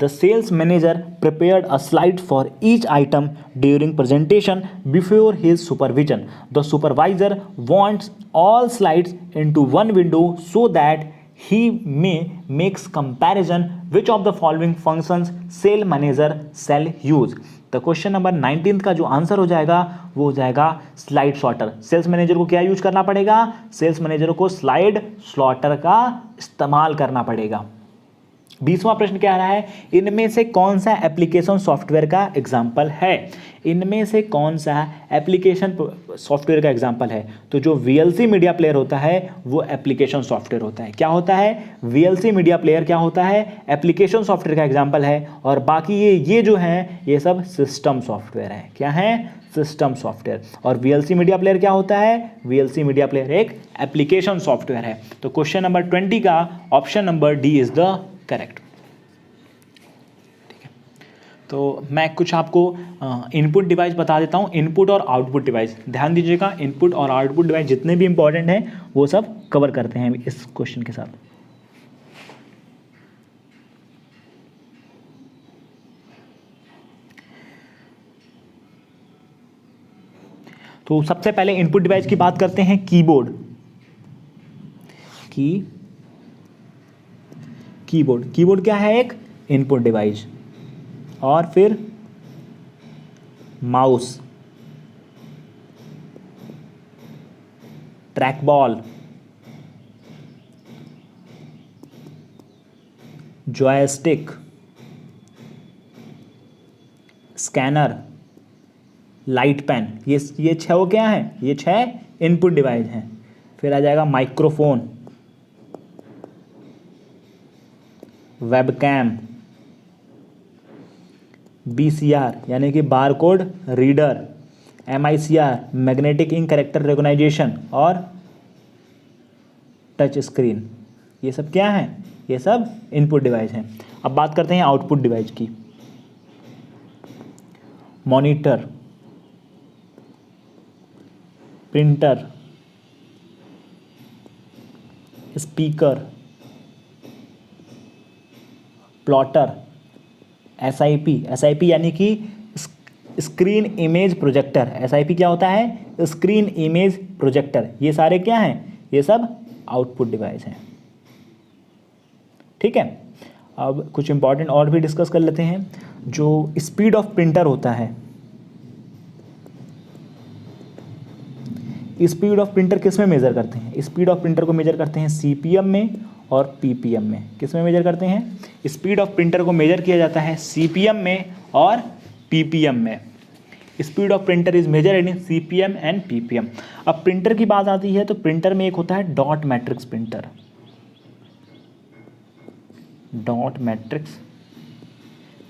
The sales manager prepared a slide for each item during presentation before his supervision. The supervisor wants all slides into one window so that he may makes comparison. Which of the following functions sales manager shall use? तो क्वेश्चन नंबर 19 का जो आंसर हो जाएगा वो हो जाएगा स्लाइड सॉर्टर। सेल्स मैनेजर को क्या यूज करना पड़ेगा? सेल्स मैनेजर को स्लाइड सॉर्टर का इस्तेमाल करना पड़ेगा। 20वां प्रश्न क्या आ रहा है? इनमें से कौन सा एप्लीकेशन सॉफ्टवेयर का एग्जाम्पल है? इनमें से कौन सा एप्लीकेशन सॉफ्टवेयर का एग्जाम्पल है? तो जो VLC मीडिया प्लेयर होता है वो एप्लीकेशन सॉफ्टवेयर होता है। क्या होता है? VLC मीडिया प्लेयर क्या होता है? एप्लीकेशन सॉफ्टवेयर का एग्जाम्पल है। और बाकी ये जो हैं ये सब सिस्टम सॉफ्टवेयर है। क्या है? System software. और VLC मीडिया प्लेयर क्या होता है? VLC मीडिया प्लेयर एक एप्लीकेशन सॉफ्टवेयर है। तो क्वेश्चन नंबर 20 का option number D is the correct. ठीक है, तो मैं कुछ आपको इनपुट डिवाइस बता देता हूं। इनपुट और आउटपुट डिवाइस ध्यान दीजिएगा। इनपुट और आउटपुट डिवाइस जितने भी इंपॉर्टेंट हैं वो सब कवर करते हैं इस क्वेश्चन के साथ। तो सबसे पहले इनपुट डिवाइस की बात करते हैं। कीबोर्ड, कीबोर्ड क्या है? एक इनपुट डिवाइस। और फिर mouse, trackball, joystick, scanner, light pen, ये छह वो क्या है, ये छह इनपुट डिवाइस हैं। फिर आ जाएगा माइक्रोफोन, वेबकैम, बीसीआर यानी कि barcode reader, MICR magnetic ink character recognition और टच स्क्रीन। ये सब क्या है, ये सब इनपुट डिवाइस हैं। अब बात करते हैं आउटपुट डिवाइस की। Monitor, printer, speaker, plotter, SIP यानी कि स्क्रीन इमेज प्रोजेक्टर। एसआईपी क्या होता है, स्क्रीन इमेज प्रोजेक्टर। ये सारे क्या हैं, ये सब आउटपुट डिवाइस हैं। ठीक है, अब कुछ इंपॉर्टेंट और भी डिस्कस कर लेते हैं। जो स्पीड ऑफ प्रिंटर होता है, स्पीड ऑफ प्रिंटर किस में मेजर करते हैं, स्पीड ऑफ प्रिंटर को मेजर करते हैं सीपीएम में और पीपीएम में। किस में मेजर करते हैं, स्पीड ऑफ प्रिंटर को मेजर किया जाता है सीपीएम में और पीपीएम में। Speed of printer is measured in CPM and ppm. अब प्रिंटर की बात आती है तो प्रिंटर में एक होता है dot matrix printer. Dot matrix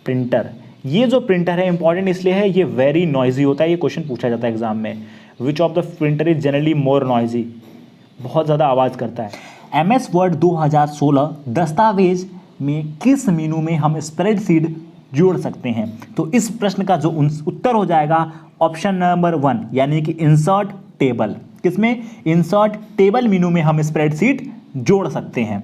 printer, ये जो प्रिंटर है इंपॉर्टेंट इसलिए है, ये वेरी नॉइजी होता है। ये क्वेश्चन पूछा जाता है एग्जाम में, विच of the printer is generally more noisy, बहुत ज़्यादा आवाज़ करता है। एमएस वर्ड 2016 दस्तावेज में किस मेनू में हम स्प्रेडशीट जोड़ सकते हैं? तो इस प्रश्न का जो उत्तर हो जाएगा ऑप्शन नंबर 1 यानी कि इंसर्ट टेबल। किसमें, इंसर्ट टेबल मेनू में हम स्प्रेडशीट जोड़ सकते हैं।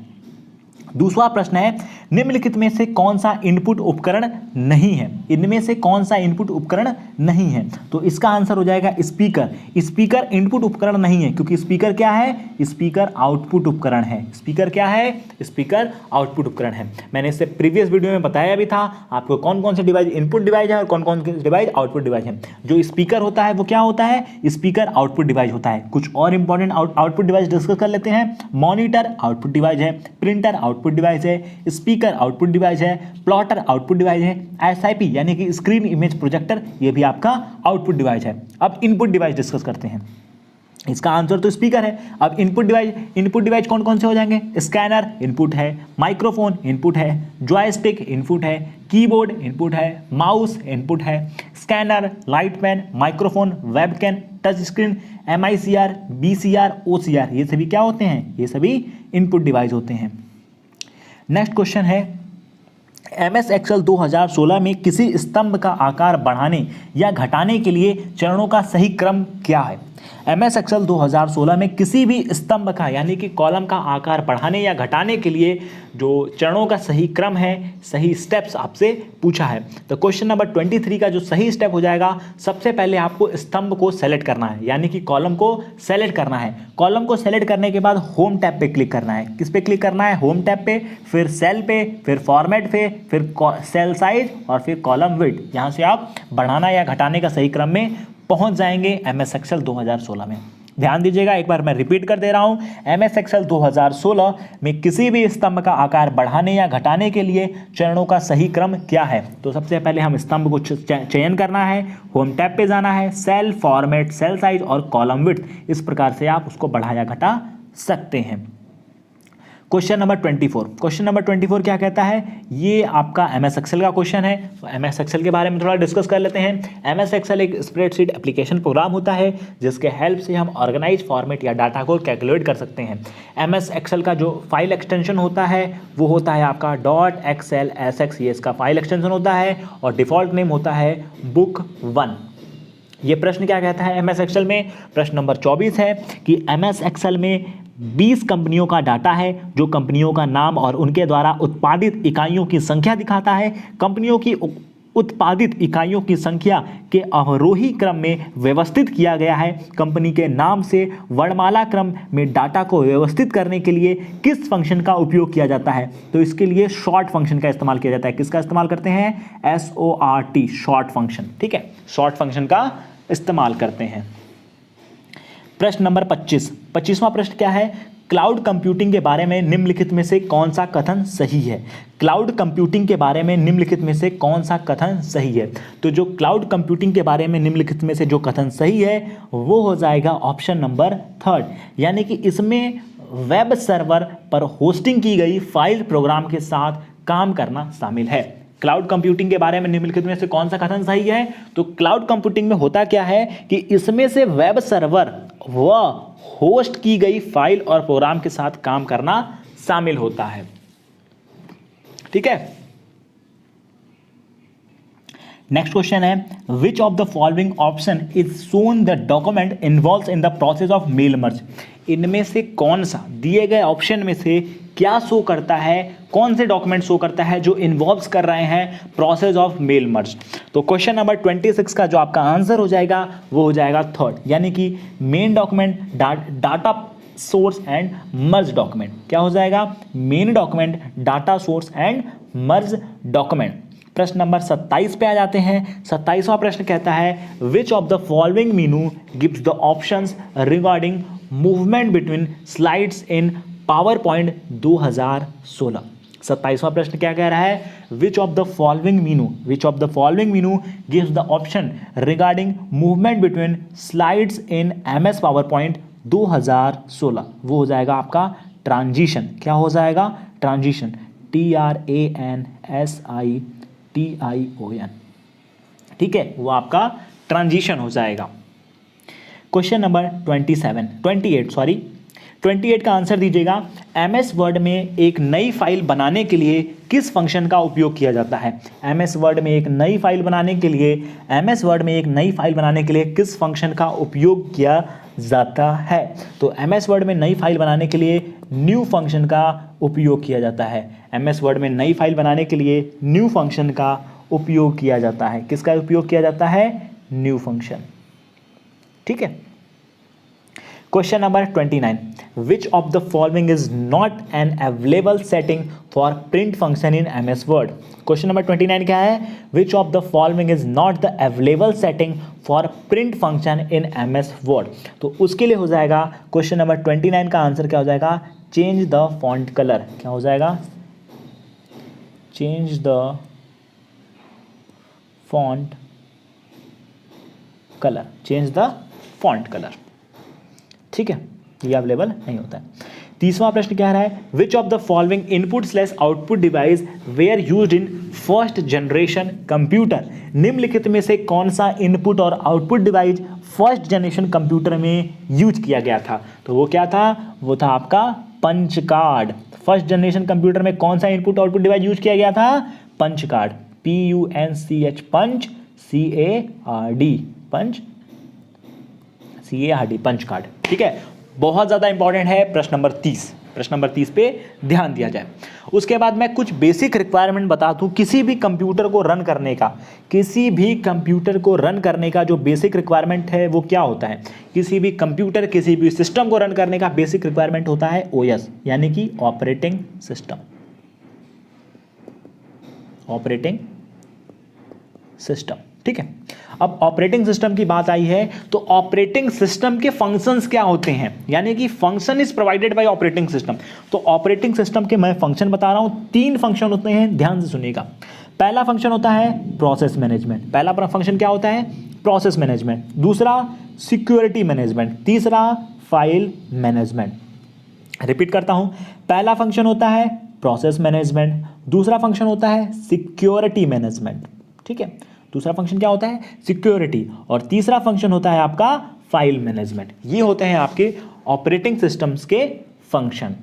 दूसरा प्रश्न है, निम्नलिखित में से कौन सा इनपुट उपकरण नहीं है? इनमें से कौन सा इनपुट उपकरण नहीं है? तो इसका आंसर हो जाएगा स्पीकर। स्पीकर इनपुट उपकरण नहीं है क्योंकि स्पीकर क्या है, स्पीकर आउटपुट उपकरण है। स्पीकर क्या है, स्पीकर आउटपुट उपकरण है। मैंने इससे प्रीवियस वीडियो में बताया भी था आपको कौन कौन से डिवाइस इनपुट डिवाइस है और कौन कौन से डिवाइस आउटपुट डिवाइस है। जो स्पीकर होता है वो क्या होता है, स्पीकर आउटपुट डिवाइस होता है। कुछ और इंपॉर्टेंट आउटपुट डिवाइस डिस्कस कर लेते हैं। मॉनिटर आउटपुट डिवाइस है, प्रिंटर आउटपुट डिवाइस है, स्पीकर आउटपुट डिवाइस है, प्लॉटर आउटपुट डिवाइस है, एसआईपी यानी कि स्क्रीन इमेज प्रोजेक्टर ये भी आपका आउटपुट डिवाइस है। अब इनपुट डिवाइस डिस्कस करते हैं। इसका आंसर तो स्पीकर है। अब इनपुट डिवाइस कौन कौन से हो जाएंगे? स्कैनर इनपुट है, माइक्रोफोन इनपुट है, जॉयस्टिक इनपुट है, कीबोर्ड इनपुट है, माउस इनपुट है, scanner, light pen, microphone, webcam, touch screen, MICR, BCR, OCR ये सभी क्या होते हैं? ये सभी इनपुट डिवाइस होते हैं। नेक्स्ट क्वेश्चन है, MS एक्सेल 2016 में किसी स्तंभ का आकार बढ़ाने या घटाने के लिए चरणों का सही क्रम क्या है? MS एक्सेल 2016 में किसी भी स्तंभ का यानी कि कॉलम का आकार बढ़ाने या घटाने के लिए जो चरणों का सही क्रम है, सही स्टेप्स आपसे पूछा है। तो क्वेश्चन नंबर 23 का जो सही स्टेप हो जाएगा, सबसे पहले आपको स्तंभ को सेलेक्ट करना है यानी कि कॉलम को सेलेक्ट करना है। कॉलम को सेलेक्ट करने के बाद होम टैब पे क्लिक करना है। किस पे क्लिक करना है? होम टैब पे, फिर सेल पे, फिर फॉर्मेट पे, फिर सेल साइज और फिर कॉलम विड्थ। यहाँ से आप बढ़ाना या घटाने का सही क्रम में पहुंच जाएंगे MS एक्सेल 2016 में। ध्यान दीजिएगा, एक बार मैं रिपीट कर दे रहा हूं, MS एक्सेल 2016 में किसी भी स्तंभ का आकार बढ़ाने या घटाने के लिए चरणों का सही क्रम क्या है? तो सबसे पहले हम स्तंभ को चयन करना है, होम टैब पे जाना है, सेल, फॉर्मेट, सेल साइज और कॉलम विड्थ। इस प्रकार से आप उसको बढ़ा या घटा सकते हैं। क्वेश्चन नंबर 24 क्या कहता है? ये आपका MS एक्सेल का क्वेश्चन है। तो MS एक्सेल के बारे में थोड़ा डिस्कस कर लेते हैं। MS एक्सेल एक स्प्रेडशीट एप्लीकेशन प्रोग्राम होता है जिसके हेल्प से हम ऑर्गेनाइज फॉर्मेट या डाटा को कैलकुलेट कर सकते हैं। MS एक्सेल का जो फाइल एक्सटेंशन होता है वो होता है आपका .xlsx, ये इसका फाइल एक्सटेंशन होता है और डिफ़ॉल्ट नेम होता है बुक 1। ये प्रश्न क्या कहता है MS एक्सेल में? प्रश्न नंबर 24 है कि MS एक्सेल में 20 कंपनियों का डाटा है जो कंपनियों का नाम और उनके द्वारा उत्पादित इकाइयों की संख्या दिखाता है। कंपनियों की उत्पादित इकाइयों की संख्या के अवरोही क्रम में व्यवस्थित किया गया है। कंपनी के नाम से वर्णमाला क्रम में डाटा को व्यवस्थित करने के लिए किस फंक्शन का उपयोग किया जाता है? तो इसके लिए शॉर्ट फंक्शन का इस्तेमाल किया जाता है। किसका इस्तेमाल करते हैं? SORT, short function. ठीक है, शॉर्ट फंक्शन का इस्तेमाल करते हैं। प्रश्न नंबर 25, 25वां प्रश्न क्या है? क्लाउड कंप्यूटिंग के बारे में निम्नलिखित में से कौन सा कथन सही है? क्लाउड कंप्यूटिंग के बारे में निम्नलिखित में से कौन सा कथन सही है? तो जो क्लाउड कंप्यूटिंग के बारे में निम्नलिखित में से जो कथन सही है वो हो जाएगा ऑप्शन नंबर 3, यानी कि इसमें वेब सर्वर पर होस्टिंग की गई फाइल प्रोग्राम के साथ काम करना शामिल है। क्लाउड कंप्यूटिंग के बारे में निम्नलिखित में से कौन सा कथन सही है? तो क्लाउड कंप्यूटिंग में होता क्या है कि इसमें से वेब सर्वर व होस्ट की गई फाइल और प्रोग्राम के साथ काम करना शामिल होता है। ठीक है, नेक्स्ट क्वेश्चन है, which of the following option is shown the document involves in the process of mail merge? इनमें से कौन सा दिए गए ऑप्शन में से क्या शो करता है, कौन से डॉक्यूमेंट शो करता है जो इन्वॉल्व्स कर रहे हैं प्रोसेस ऑफ मेल मर्ज? तो क्वेश्चन नंबर 26 का जो आपका आंसर हो जाएगा वो हो जाएगा 3rd, यानी कि main document, data source and merge document. क्या हो जाएगा? Main document, data source and merge document. प्रश्न नंबर 27 पे आ जाते हैं। 27वां प्रश्न कहता है, which of the following menu gives the options regarding movement between slides in power point 2016? 27वां प्रश्न क्या कह रहा है? Which of the following menu gives the option regarding movement between slides in MS power point 2016? वो हो जाएगा आपका ट्रांजिशन। क्या हो जाएगा? Transition, TRANSITION। ठीक है, वो आपका ट्रांजिशन हो जाएगा। क्वेश्चन नंबर 28 का आंसर दीजिएगा। MS वर्ड में एक नई फाइल बनाने के लिए किस फंक्शन का उपयोग किया जाता है? MS वर्ड में एक नई फाइल बनाने के लिए किस फंक्शन का उपयोग किया जाता है? तो MS वर्ड में नई फाइल बनाने के लिए न्यू फंक्शन का उपयोग किया जाता है। MS वर्ड में नई फाइल बनाने के लिए न्यू फंक्शन का उपयोग किया जाता है। किसका उपयोग किया जाता है? New function. ठीक है, question number 29, which of the following is not an available setting for print function in MS word? Question number 29 क्या है? Which of the following is not the available setting for print function in MS word? तो उसके लिए हो जाएगा क्वेश्चन नंबर 29 का आंसर क्या हो जाएगा? Change the font colour. क्या हो जाएगा? Change the font colour, change the font colour. ठीक है, ये अवेलेबल नहीं होता है। 30वां प्रश्न क्या रहा है? Which of the following input output device were used in first generation computer? निम्नलिखित में से कौन सा इनपुट और output device first generation computer में यूज किया गया था? तो वो क्या था? वो था आपका punch card. First generation computer में कौन सा इनपुट आउटपुट डिवाइस यूज किया गया था? पंच कार्ड, PUNCH, पंच, CARD, पंच, CARD, पंच कार्ड। ठीक है, बहुत ज़्यादा इंपॉर्टेंट है प्रश्न नंबर 30 पे ध्यान दिया जाए। उसके बाद मैं कुछ बेसिक रिक्वायरमेंट बता दूं किसी भी कंप्यूटर को रन करने का जो बेसिक रिक्वायरमेंट है वो क्या होता है? किसी भी सिस्टम को रन करने का बेसिक रिक्वायरमेंट होता है OS, यानी कि ऑपरेटिंग सिस्टम। ठीक है, अब ऑपरेटिंग सिस्टम की बात आई है तो ऑपरेटिंग सिस्टम के फंक्शंस क्या होते हैं? यानी कि function is provided by operating system. तो ऑपरेटिंग सिस्टम के मैं फंक्शन बता रहा हूं, 3 फंक्शन होते हैं, ध्यान से सुनिएगा। पहला फंक्शन होता है प्रोसेस मैनेजमेंट। पहला फंक्शन क्या होता है? Process management. दूसरा सिक्योरिटी मैनेजमेंट। तीसरा फाइल मैनेजमेंट। रिपीट करता हूं, पहला फंक्शन होता है प्रोसेस मैनेजमेंट, दूसरा फंक्शन होता है सिक्योरिटी मैनेजमेंट। ठीक है, दूसरा फंक्शन क्या होता है? सिक्योरिटी, और तीसरा फंक्शन होता है आपका फाइल मैनेजमेंट। ये होते हैं आपके ऑपरेटिंग सिस्टम्स के फंक्शन।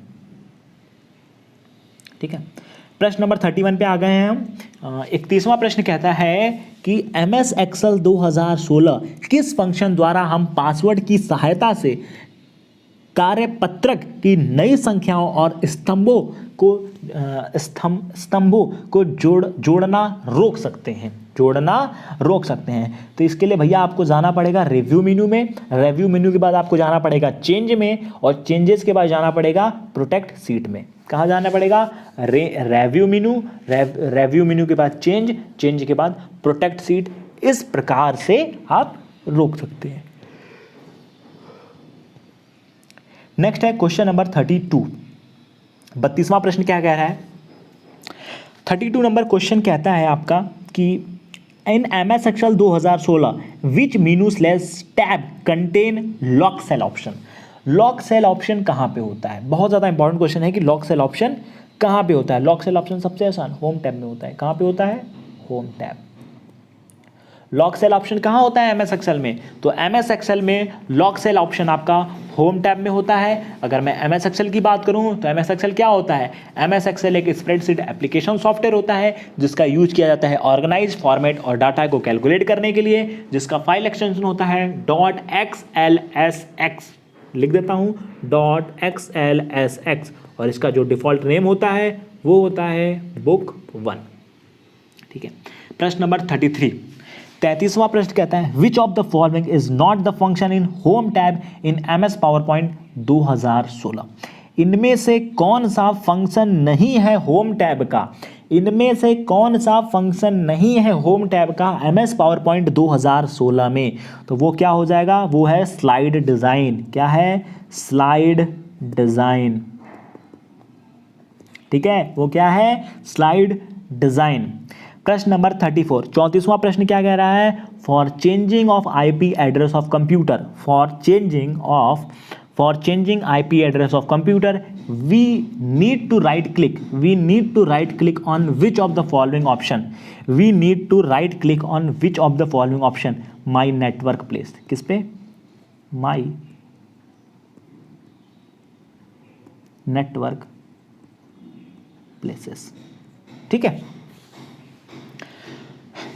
ठीक है, प्रश्न नंबर 31 पे आ गए हैं हम। 31वां प्रश्न कहता है कि MS Excel 2016 किस फंक्शन द्वारा हम पासवर्ड की सहायता से कार्यपत्रक की नई संख्याओं और स्तंभों को जोड़ना रोक सकते हैं? तो इसके लिए भैया आपको जाना पड़ेगा रिव्यू मेनू में, रिव्यू मेनू के बाद आपको जाना पड़ेगा चेंज में, और चेंजेस के बाद जाना पड़ेगा प्रोटेक्ट सीट में। कहाँ जाना पड़ेगा? रिव्यू मेनू के बाद चेंज के बाद प्रोटेक्ट सीट। इस प्रकार से आप रोक सकते हैं। नेक्स्ट है क्वेश्चन नंबर 32। 32वां प्रश्न क्या कह रहा है? 32 नंबर क्वेश्चन कहता है आपका कि in MS Excel 2016 which menu tab contain lock cell option. Lock cell option कहाँ पे होता है? बहुत ज़्यादा इंपॉर्टेंट क्वेश्चन है कि लॉक सेल ऑप्शन कहाँ पे होता है। लॉक सेल ऑप्शन सबसे आसान होम टैब में होता है। कहाँ पे होता है? Home tab. Lock cell option कहाँ होता है? MS Excel में। तो MS Excel में लॉक सेल ऑप्शन आपका होम टैब में होता है। अगर मैं MS Excel की बात करूँ तो MS Excel क्या होता है? MS Excel एक स्प्रेडशीट एप्लीकेशन सॉफ्टवेयर होता है जिसका यूज किया जाता है ऑर्गेनाइज फॉर्मेट और डाटा को कैलकुलेट करने के लिए, जिसका फाइल एक्सटेंशन होता है .xlsx। लिख देता हूँ .xlsx, और इसका जो डिफॉल्ट नेम होता है वो होता है बुक 1। ठीक है। प्रश्न नंबर 33। 33वां प्रश्न कहता है which of the following is not the function in home tab in MS PowerPoint 2016। इनमें से कौन सा फंक्शन नहीं है होम टैब का? इनमें से कौन सा फंक्शन नहीं है होम टैब का MS PowerPoint 2016 में? तो वो क्या हो जाएगा? वो है स्लाइड डिजाइन। क्या है? Slide design. ठीक है, वो क्या है? Slide design. प्रश्न नंबर 34। 34वां प्रश्न क्या कह रहा है? For changing of IP address of computer, for changing IP address of computer we need to right click on which of the following option. We need to right click on which of the following option. My network place. किस पे? My network places. ठीक है,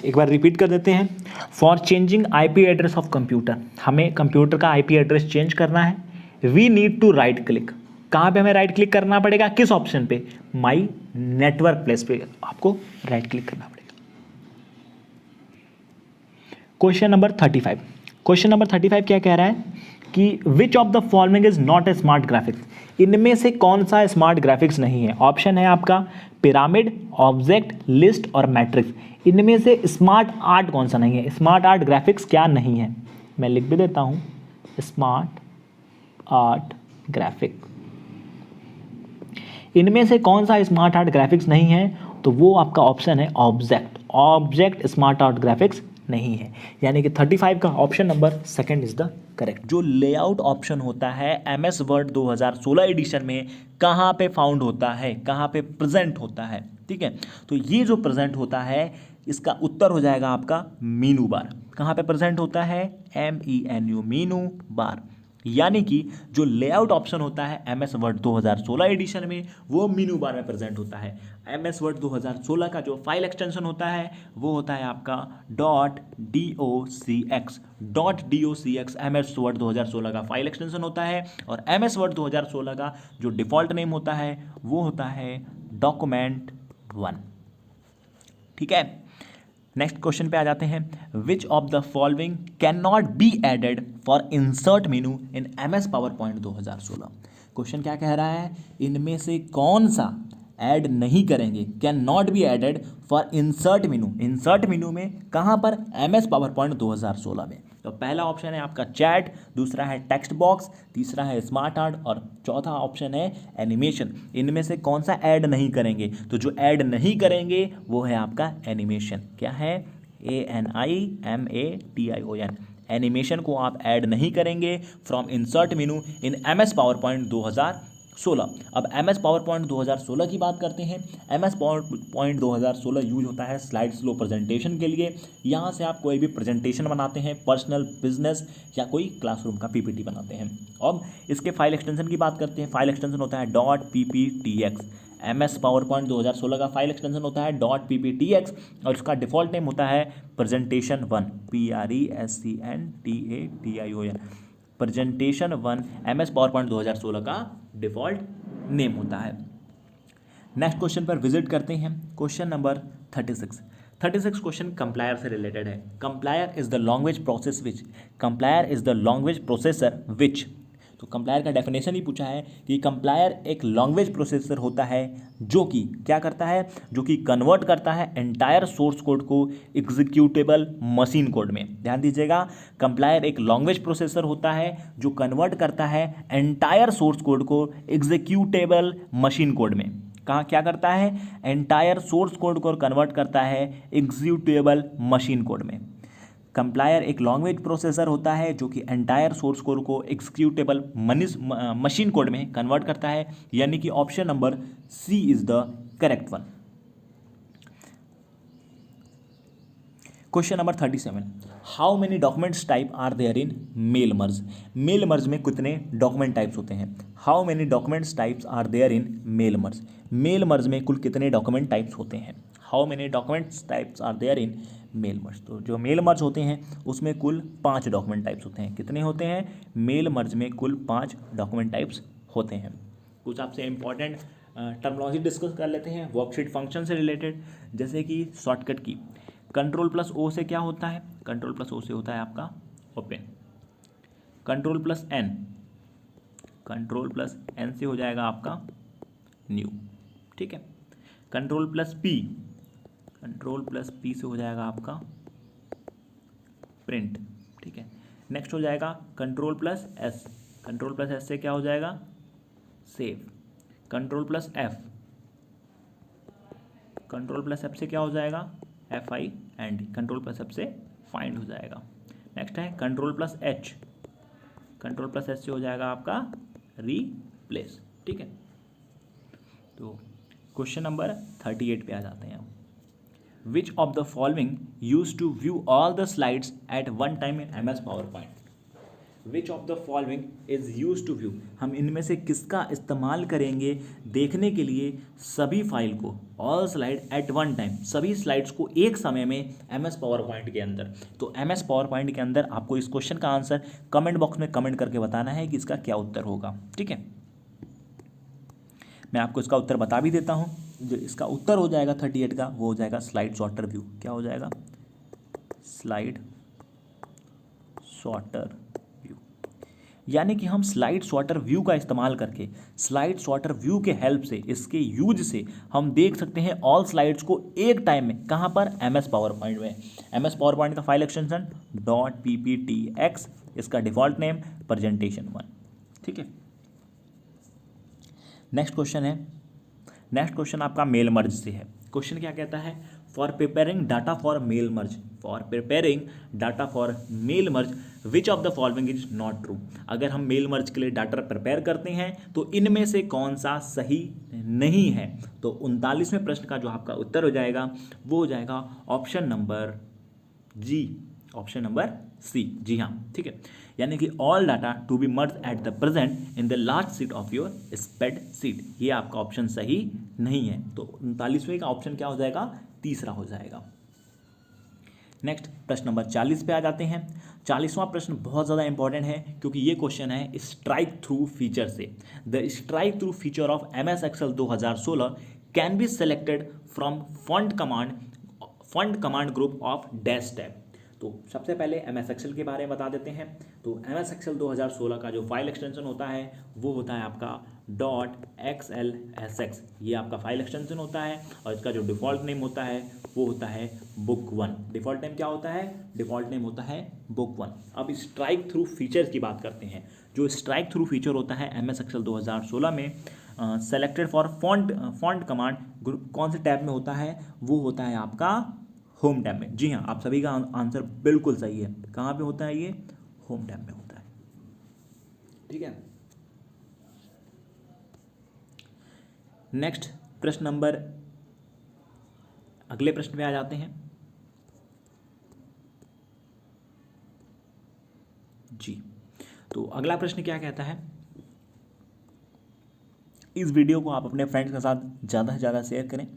एक बार रिपीट कर देते हैं। For changing IP address of computer, हमें कंप्यूटर का IP एड्रेस चेंज करना है। We need to right click. कहाँ पे हमें राइट क्लिक करना पड़ेगा? किस ऑप्शन पे? माई नेटवर्क प्लेस पे आपको राइट क्लिक करना पड़ेगा। Question number 35। क्वेश्चन नंबर 35 क्या कह रहा है कि विच of the following is not a smart graphics. इनमें से कौन सा स्मार्ट ग्राफिक्स नहीं है? ऑप्शन है आपका पिरामिड, ऑब्जेक्ट, लिस्ट और मैट्रिक्स। इनमें से स्मार्ट आर्ट कौन सा नहीं है? स्मार्ट आर्ट ग्राफिक्स क्या नहीं है? मैं लिख भी देता हूं, स्मार्ट आर्ट ग्राफिक। इनमें से कौन सा स्मार्ट आर्ट ग्राफिक्स नहीं है? तो वो आपका ऑप्शन है ऑब्जेक्ट स्मार्ट आर्ट ग्राफिक्स नहीं है। यानी कि 35 का option number second is the correct. जो लेआउट ऑप्शन होता है MS वर्ड 2016 एडिशन में कहाँ पे फाउंड होता है, कहाँ पे प्रेजेंट होता है? ठीक है, तो ये जो प्रेजेंट होता है इसका उत्तर हो जाएगा आपका मीनू बार। कहाँ पे प्रेजेंट होता है? MENU, मीनू बार। यानी कि जो लेआउट ऑप्शन होता है MS वर्ड 2016 एडिशन में वो मीनू बार में प्रेजेंट होता है। MS वर्ड 2016 का जो फाइल एक्सटेंशन होता है वो होता है आपका .docx MS वर्ड 2016 का फाइल एक्सटेंशन होता है, और MS वर्ड 2016 का जो डिफॉल्ट नेम होता है वो होता है डॉक्यूमेंट 1। ठीक है, नेक्स्ट क्वेश्चन पे आ जाते हैं। Which of the following can not be added for insert menu in MS PowerPoint 2016। Question क्या कह रहा है? इनमें से कौन सा ऐड नहीं करेंगे, can not be added for insert menu. Insert menu में कहाँ पर? MS PowerPoint 2016 में। तो पहला ऑप्शन है आपका चैट, दूसरा है टेक्स्ट बॉक्स, तीसरा है स्मार्ट आर्ट और चौथा ऑप्शन है एनिमेशन। इनमें से कौन सा ऐड नहीं करेंगे? तो जो ऐड नहीं करेंगे वो है आपका एनिमेशन। क्या है? ANIMATION। एनिमेशन को आप ऐड नहीं करेंगे from insert menu in MS PowerPoint 2016। अब MS PowerPoint 2016 की बात करते हैं। MS PowerPoint 2016 यूज होता है स्लाइड स्लो प्रेजेंटेशन के लिए। यहाँ से आप कोई भी प्रेजेंटेशन बनाते हैं, पर्सनल, बिजनेस या कोई क्लासरूम का PPT बनाते हैं। अब इसके फाइल एक्सटेंशन की बात करते हैं। फाइल एक्सटेंशन होता है .pptx। MS PowerPoint 2016 का फाइल एक्सटेंशन होता है .pptx और इसका डिफॉल्ट नेम होता है presentation 1, PRESENTATION। Presentation 1 MS PowerPoint 2016 का डिफॉल्ट नेम होता है। नेक्स्ट क्वेश्चन पर विजिट करते हैं। Question number 36। 36 क्वेश्चन कंप्लायर से रिलेटेड है। Compiler is the language processor which तो कंप्लायर का डेफिनेशन ही पूछा है कि कंप्लायर एक लैंग्वेज प्रोसेसर होता है जो कि क्या करता है, जो कि कन्वर्ट करता है एंटायर सोर्स कोड को एग्जीक्यूटेबल मशीन कोड में। ध्यान दीजिएगा, कंप्लायर एक लैंग्वेज प्रोसेसर होता है जो कन्वर्ट करता है एंटायर सोर्स कोड को एग्जीक्यूटेबल मशीन कोड में। कहाँ क्या करता है, एंटायर सोर्स कोड को कन्वर्ट करता है एग्जीक्यूटेबल मशीन कोड में। कंप्लायर एक लैंग्वेज प्रोसेसर होता है जो कि एंटायर सोर्स कोड को एग्जीक्यूटेबल मशीन कोड में कन्वर्ट करता है, यानी कि option number C is the correct one. Question number 37, how many documents type are there in mail merge. Mail merge में कितने डॉक्यूमेंट टाइप्स होते हैं, how many documents types are there in mail merge. Mail merge में कुल कितने डॉक्यूमेंट टाइप्स होते हैं, how many documents types are there in mail मर्ज। तो जो मेल मर्ज होते हैं उसमें कुल 5 डॉक्यूमेंट टाइप्स होते हैं। कितने होते हैं, मेल मर्ज में कुल 5 डॉक्यूमेंट टाइप्स होते हैं। कुछ आपसे इंपॉर्टेंट टर्मिनोलॉजी डिस्कस कर लेते हैं वर्कशीट फंक्शन से रिलेटेड, जैसे कि शॉर्टकट की कंट्रोल प्लस ओ से क्या होता है, कंट्रोल प्लस ओ से होता है आपका open. Control plus N, control plus N से हो जाएगा आपका न्यू, ठीक है। Control plus P, control plus P से हो जाएगा आपका प्रिंट, ठीक है। नेक्स्ट हो जाएगा control plus S, control plus S से क्या हो जाएगा save. Control plus F, control plus F से क्या हो जाएगा F I and, control plus F से फाइंड हो जाएगा। नेक्स्ट है control plus H, control plus H से हो जाएगा आपका रीप्लेस, ठीक है। तो क्वेश्चन नंबर 38 पे आ जाते हैं हम। Which of the following use to view all the slides at one time in M S PowerPoint. Which of the following is use to view, हम इनमें से किसका इस्तेमाल करेंगे देखने के लिए सभी फाइल को, all slide at one time, सभी स्लाइड्स को एक समय में एम एस पावर पॉइंट के अंदर। तो एम एस पावर पॉइंट के अंदर आपको इस क्वेश्चन का आंसर कमेंट बॉक्स में कमेंट करके बताना है कि इसका क्या उत्तर होगा, ठीक है। मैं आपको इसका उत्तर बता भी देता हूँ। जो इसका उत्तर हो जाएगा 38 का, वो हो जाएगा स्लाइड सॉर्टर व्यू। क्या हो जाएगा, स्लाइड सॉर्टर व्यू। यानी कि हम स्लाइड सॉर्टर व्यू का इस्तेमाल करके, स्लाइड सॉर्टर व्यू के हेल्प से, इसके यूज से हम देख सकते हैं ऑल स्लाइड्स को एक टाइम में। कहाँ पर, एम एस पावर पॉइंट में। एम एस पावर पॉइंट का फाइल एक्सटेंशन .pptx, इसका डिफॉल्ट नेम प्रेजेंटेशन 1, ठीक है। नेक्स्ट क्वेश्चन है, नेक्स्ट क्वेश्चन आपका मेल मर्ज से है। क्वेश्चन क्या कहता है, for preparing data for mail merge, for preparing data for mail merge which of the following is not true. अगर हम मेल मर्ज के लिए डाटा प्रिपेयर करते हैं तो इनमें से कौन सा सही नहीं है। तो 39वें प्रश्न का जो आपका उत्तर हो जाएगा वो हो जाएगा option number G, option number C, जी हाँ, ठीक है। यानी कि all data to be merge at the present in the last sheet of your spreadsheet, ये आपका ऑप्शन सही नहीं है। तो 39वें का ऑप्शन क्या हो जाएगा, तीसरा हो जाएगा। नेक्स्ट प्रश्न नंबर 40 पे आ जाते हैं। 40वां प्रश्न बहुत ज़्यादा इंपॉर्टेंट है क्योंकि ये क्वेश्चन है स्ट्राइक थ्रू फीचर से। The strikethrough feature of M S Excel 2016 can be selected from font command group of dash tab. तो सबसे पहले एम एस एक्सेल के बारे में बता देते हैं। तो एम एस एक्सेल 2016 का जो फाइल एक्सटेंशन होता है वो होता है आपका .xlsx, ये आपका फाइल एक्सटेंशन होता है और इसका जो डिफ़ॉल्ट नेम होता है वो होता है बुक 1। डिफ़ॉल्ट नेम क्या होता है, डिफ़ॉल्ट नेम होता है बुक 1। अब स्ट्राइक थ्रू फीचर्स की बात करते हैं। जो स्ट्राइक थ्रू फीचर होता है एम एस एक्सेल 2016 में selected for font command group कौन से टैब में होता है, वो होता है आपका होम टैब में। जी हाँ, आप सभी का आंसर बिल्कुल सही है। कहाँ पे होता है ये, होम टैब में होता है, ठीक है। नेक्स्ट प्रश्न नंबर, अगले प्रश्न पे आ जाते हैं जी। तो अगला प्रश्न क्या कहता है, इस वीडियो को आप अपने फ्रेंड्स के साथ ज़्यादा से ज़्यादा शेयर करें।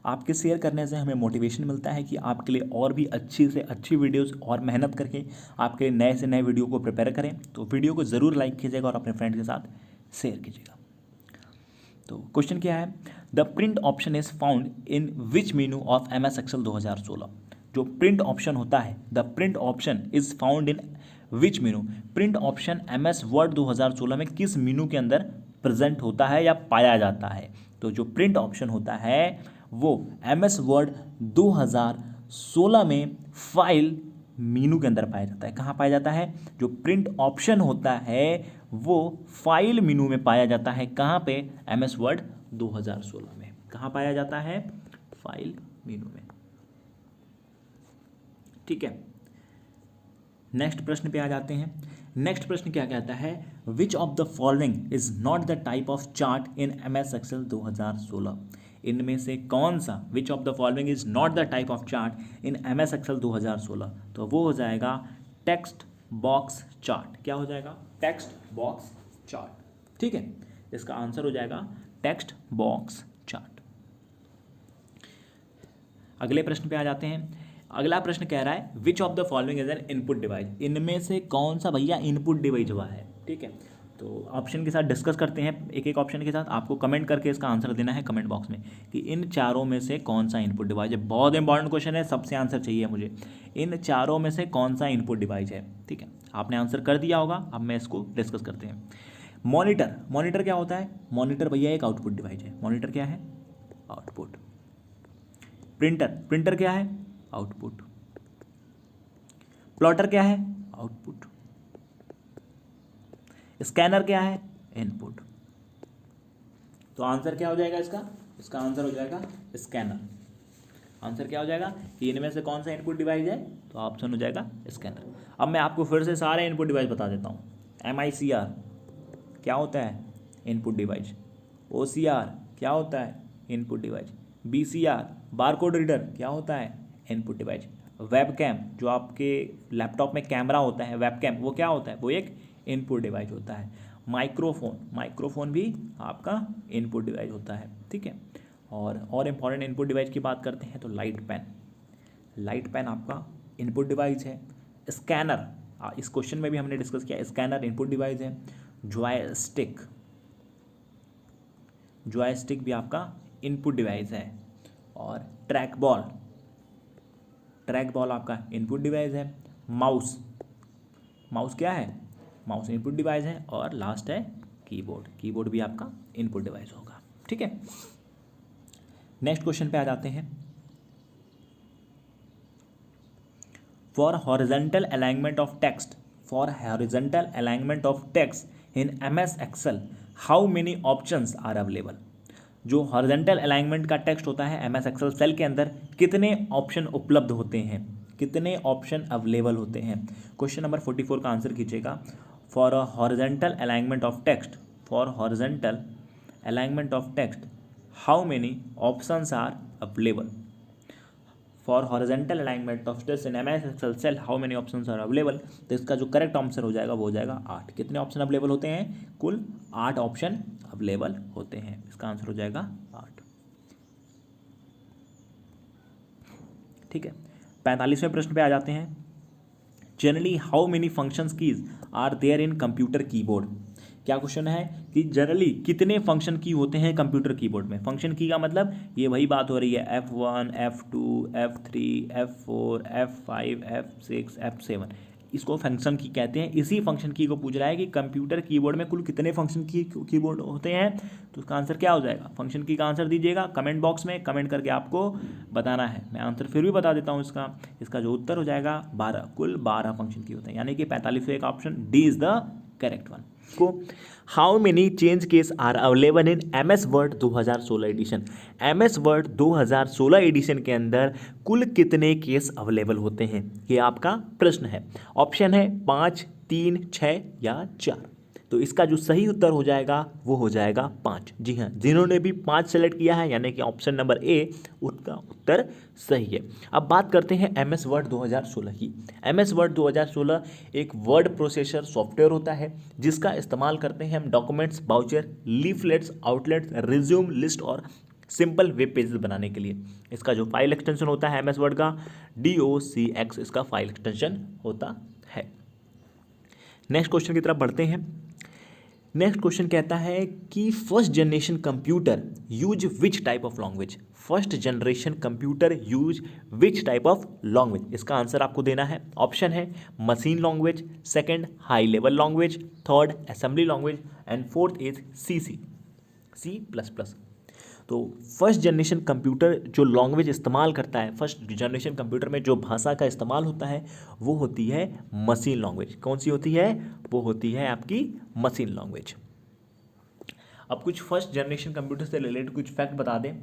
आपके शेयर करने से हमें मोटिवेशन मिलता है कि आपके लिए और भी अच्छी से अच्छी वीडियोस और मेहनत करके आपके नए से नए वीडियो को प्रिपेयर करें। तो वीडियो को ज़रूर लाइक कीजिएगा और अपने फ्रेंड्स के साथ शेयर कीजिएगा। तो क्वेश्चन क्या है, the print option is found in which menu of M S Excel 2016। जो प्रिंट ऑप्शन होता है, the print option is found in which menu, print option MS Word 2016 में किस मीनू के अंदर प्रेजेंट होता है या पाया जाता है। तो जो प्रिंट ऑप्शन होता है वो MS वर्ड 2016 में फाइल मीनू के अंदर पाया जाता है। कहाँ पाया जाता है? जो प्रिंट ऑप्शन होता है वो फाइल मीनू में पाया जाता है। कहाँ पे? MS वर्ड 2016 में। कहाँ पाया जाता है? फाइल मीनू में। ठीक है, नेक्स्ट प्रश्न पे आ जाते हैं। नेक्स्ट प्रश्न क्या कहता है? Which of the following is not the type of chart in MS Excel 2016। इनमें से कौन सा, which of the following is not the type of chart in MS Excel 2016? तो वो हो जाएगा टेक्स्ट बॉक्स चार्ट। क्या हो जाएगा? Text box chart. ठीक है, इसका आंसर हो जाएगा टेक्स्ट बॉक्स चार्ट। अगले प्रश्न पे आ जाते हैं। अगला प्रश्न कह रहा है which of the following is an input device. इनमें से कौन सा भैया इनपुट डिवाइस हुआ है? ठीक है, तो ऑप्शन के साथ डिस्कस करते हैं, एक एक ऑप्शन के साथ। आपको कमेंट करके इसका आंसर देना है कमेंट बॉक्स में कि इन चारों में से कौन सा इनपुट डिवाइस है। बहुत इंपॉर्टेंट क्वेश्चन है, सबसे आंसर चाहिए मुझे। इन चारों में से कौन सा इनपुट डिवाइस है? ठीक है, आपने आंसर कर दिया होगा। अब मैं इसको डिस्कस करते हैं। मॉनिटर, मॉनिटर क्या होता है? मॉनिटर भैया एक आउटपुट डिवाइस है। मॉनिटर क्या है? आउटपुट। प्रिंटर, प्रिंटर क्या है? आउटपुट। प्लॉटर क्या है? आउटपुट। स्कैनर क्या है? इनपुट। तो आंसर क्या हो जाएगा इसका? इसका आंसर हो जाएगा स्कैनर। आंसर क्या हो जाएगा कि इनमें से कौन सा इनपुट डिवाइस है? तो ऑप्शन हो जाएगा स्कैनर। अब मैं आपको फिर से सारे इनपुट डिवाइस बता देता हूँ। MICR क्या होता है? Input device. OCR क्या होता है? Input device. BCR barcode reader क्या होता है? Input device. वेबकैम, जो आपके लैपटॉप में कैमरा होता है वेबकैम, वो क्या होता है? वो एक इनपुट डिवाइस होता है। माइक्रोफोन, माइक्रोफोन भी आपका इनपुट डिवाइस होता है। ठीक है, और इम्पॉर्टेंट इनपुट डिवाइस की बात करते हैं तो लाइट पेन, लाइट पेन आपका इनपुट डिवाइस है। स्कैनर, इस क्वेश्चन में भी हमने डिस्कस किया, स्कैनर इनपुट डिवाइस है। जॉयस्टिक, जॉयस्टिक भी आपका इनपुट डिवाइस है। और ट्रैक बॉल, ट्रैक बॉल आपका इनपुट डिवाइस है। माउस, माउस क्या है? माउस इनपुट डिवाइस है। और लास्ट है कीबोर्ड, कीबोर्ड भी आपका इनपुट डिवाइस होगा। ठीक है, नेक्स्ट क्वेश्चन पे आ जाते हैं। For horizontal alignment of text, for horizontal alignment of text in MS Excel how many options are available. जो हॉरिजॉन्टल अलाइनमेंट का टेक्स्ट होता है MS एक्सेल सेल के अंदर कितने ऑप्शन उपलब्ध होते हैं, कितने ऑप्शन अवेलेबल होते हैं? क्वेश्चन नंबर 44 का आंसर कीजिएगा। For a horizontal alignment of text, for horizontal alignment of text how many options are available. For horizontal alignment of text in MS Excel cell how many options are available. तो इसका जो करेक्ट आंसर हो जाएगा वो हो जाएगा 8। कितने ऑप्शन अवेलेबल होते हैं? कुल 8 ऑप्शन अवेलेबल होते हैं। इसका आंसर हो जाएगा 8। ठीक है, 45वें प्रश्न पे आ जाते हैं। Generally how many functions keys are there in computer keyboard. क्या क्वेश्चन है कि जनरली कितने फंक्शन की होते हैं कंप्यूटर कीबोर्ड में? फंक्शन की का मतलब ये वही बात हो रही है F1, F2, F3, F4, F5, F6, F7, इसको फंक्शन की कहते हैं। इसी फंक्शन की को पूछ रहा है कि कंप्यूटर कीबोर्ड में कुल कितने फंक्शन की कीबोर्ड होते हैं। तो उसका आंसर क्या हो जाएगा? फंक्शन की का आंसर दीजिएगा कमेंट बॉक्स में, कमेंट करके आपको बताना है। मैं आंसर फिर भी बता देता हूँ इसका जो उत्तर हो जाएगा 12, कुल 12 फंक्शन की होते हैं, यानी कि 45वें का option D is the correct one. को how many change case are available in MS Word 2016 edition. MS Word 2016 edition के अंदर कुल कितने केस अवेलेबल होते हैं, ये आपका प्रश्न है। ऑप्शन है 5, 3, 6 या 4। तो इसका जो सही उत्तर हो जाएगा वो हो जाएगा 5। जी हाँ, जिन्होंने भी 5 सेलेक्ट किया है यानी कि ऑप्शन नंबर ए उसका उत्तर सही है। अब बात करते हैं MS वर्ड 2016 की। MS वर्ड 2016 एक वर्ड प्रोसेसर सॉफ्टवेयर होता है जिसका इस्तेमाल करते हैं हम documents, brochure, leaflets, outlets, resume, list और सिंपल वेब पेजेस बनाने के लिए। इसका जो फाइल एक्सटेंशन होता है MS वर्ड का DOCX इसका फाइल एक्सटेंशन होता है। नेक्स्ट क्वेश्चन की तरफ बढ़ते हैं। नेक्स्ट क्वेश्चन कहता है कि first generation computer use which type of language, first generation computer use which type of language, इसका आंसर आपको देना है। ऑप्शन है machine language, second high level language, third assembly language and fourth is C++। तो फर्स्ट जनरेशन कंप्यूटर जो लैंग्वेज इस्तेमाल करता है, फर्स्ट जनरेशन कंप्यूटर में जो भाषा का इस्तेमाल होता है वो होती है मशीन लैंग्वेज। कौन सी होती है? वो होती है आपकी मशीन लैंग्वेज। अब कुछ फर्स्ट जनरेशन कंप्यूटर से रिलेटेड कुछ फैक्ट बता दें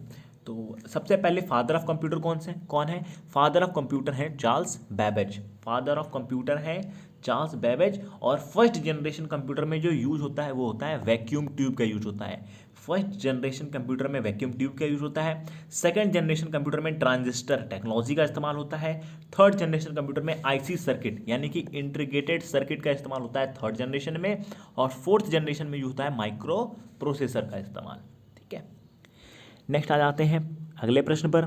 तो सबसे पहले फादर ऑफ कंप्यूटर कौन है? फादर ऑफ कंप्यूटर है Charles Babbage. Father of computer है चार्ल्स बेबेज। और फर्स्ट जनरेशन कंप्यूटर में जो यूज होता है वो होता है वैक्यूम ट्यूब का यूज होता है। फर्स्ट जनरेशन कंप्यूटर में वैक्यूम ट्यूब का यूज होता है। सेकंड जनरेशन कंप्यूटर में ट्रांजिस्टर टेक्नोलॉजी का इस्तेमाल होता है। थर्ड जनरेशन कंप्यूटर में आईसी सर्किट यानी कि इंटीग्रेटेड सर्किट का इस्तेमाल होता है थर्ड जनरेशन में। और फोर्थ जनरेशन में यूज होता है माइक्रो प्रोसेसर का इस्तेमाल। ठीक है, नेक्स्ट आ जाते हैं अगले प्रश्न पर।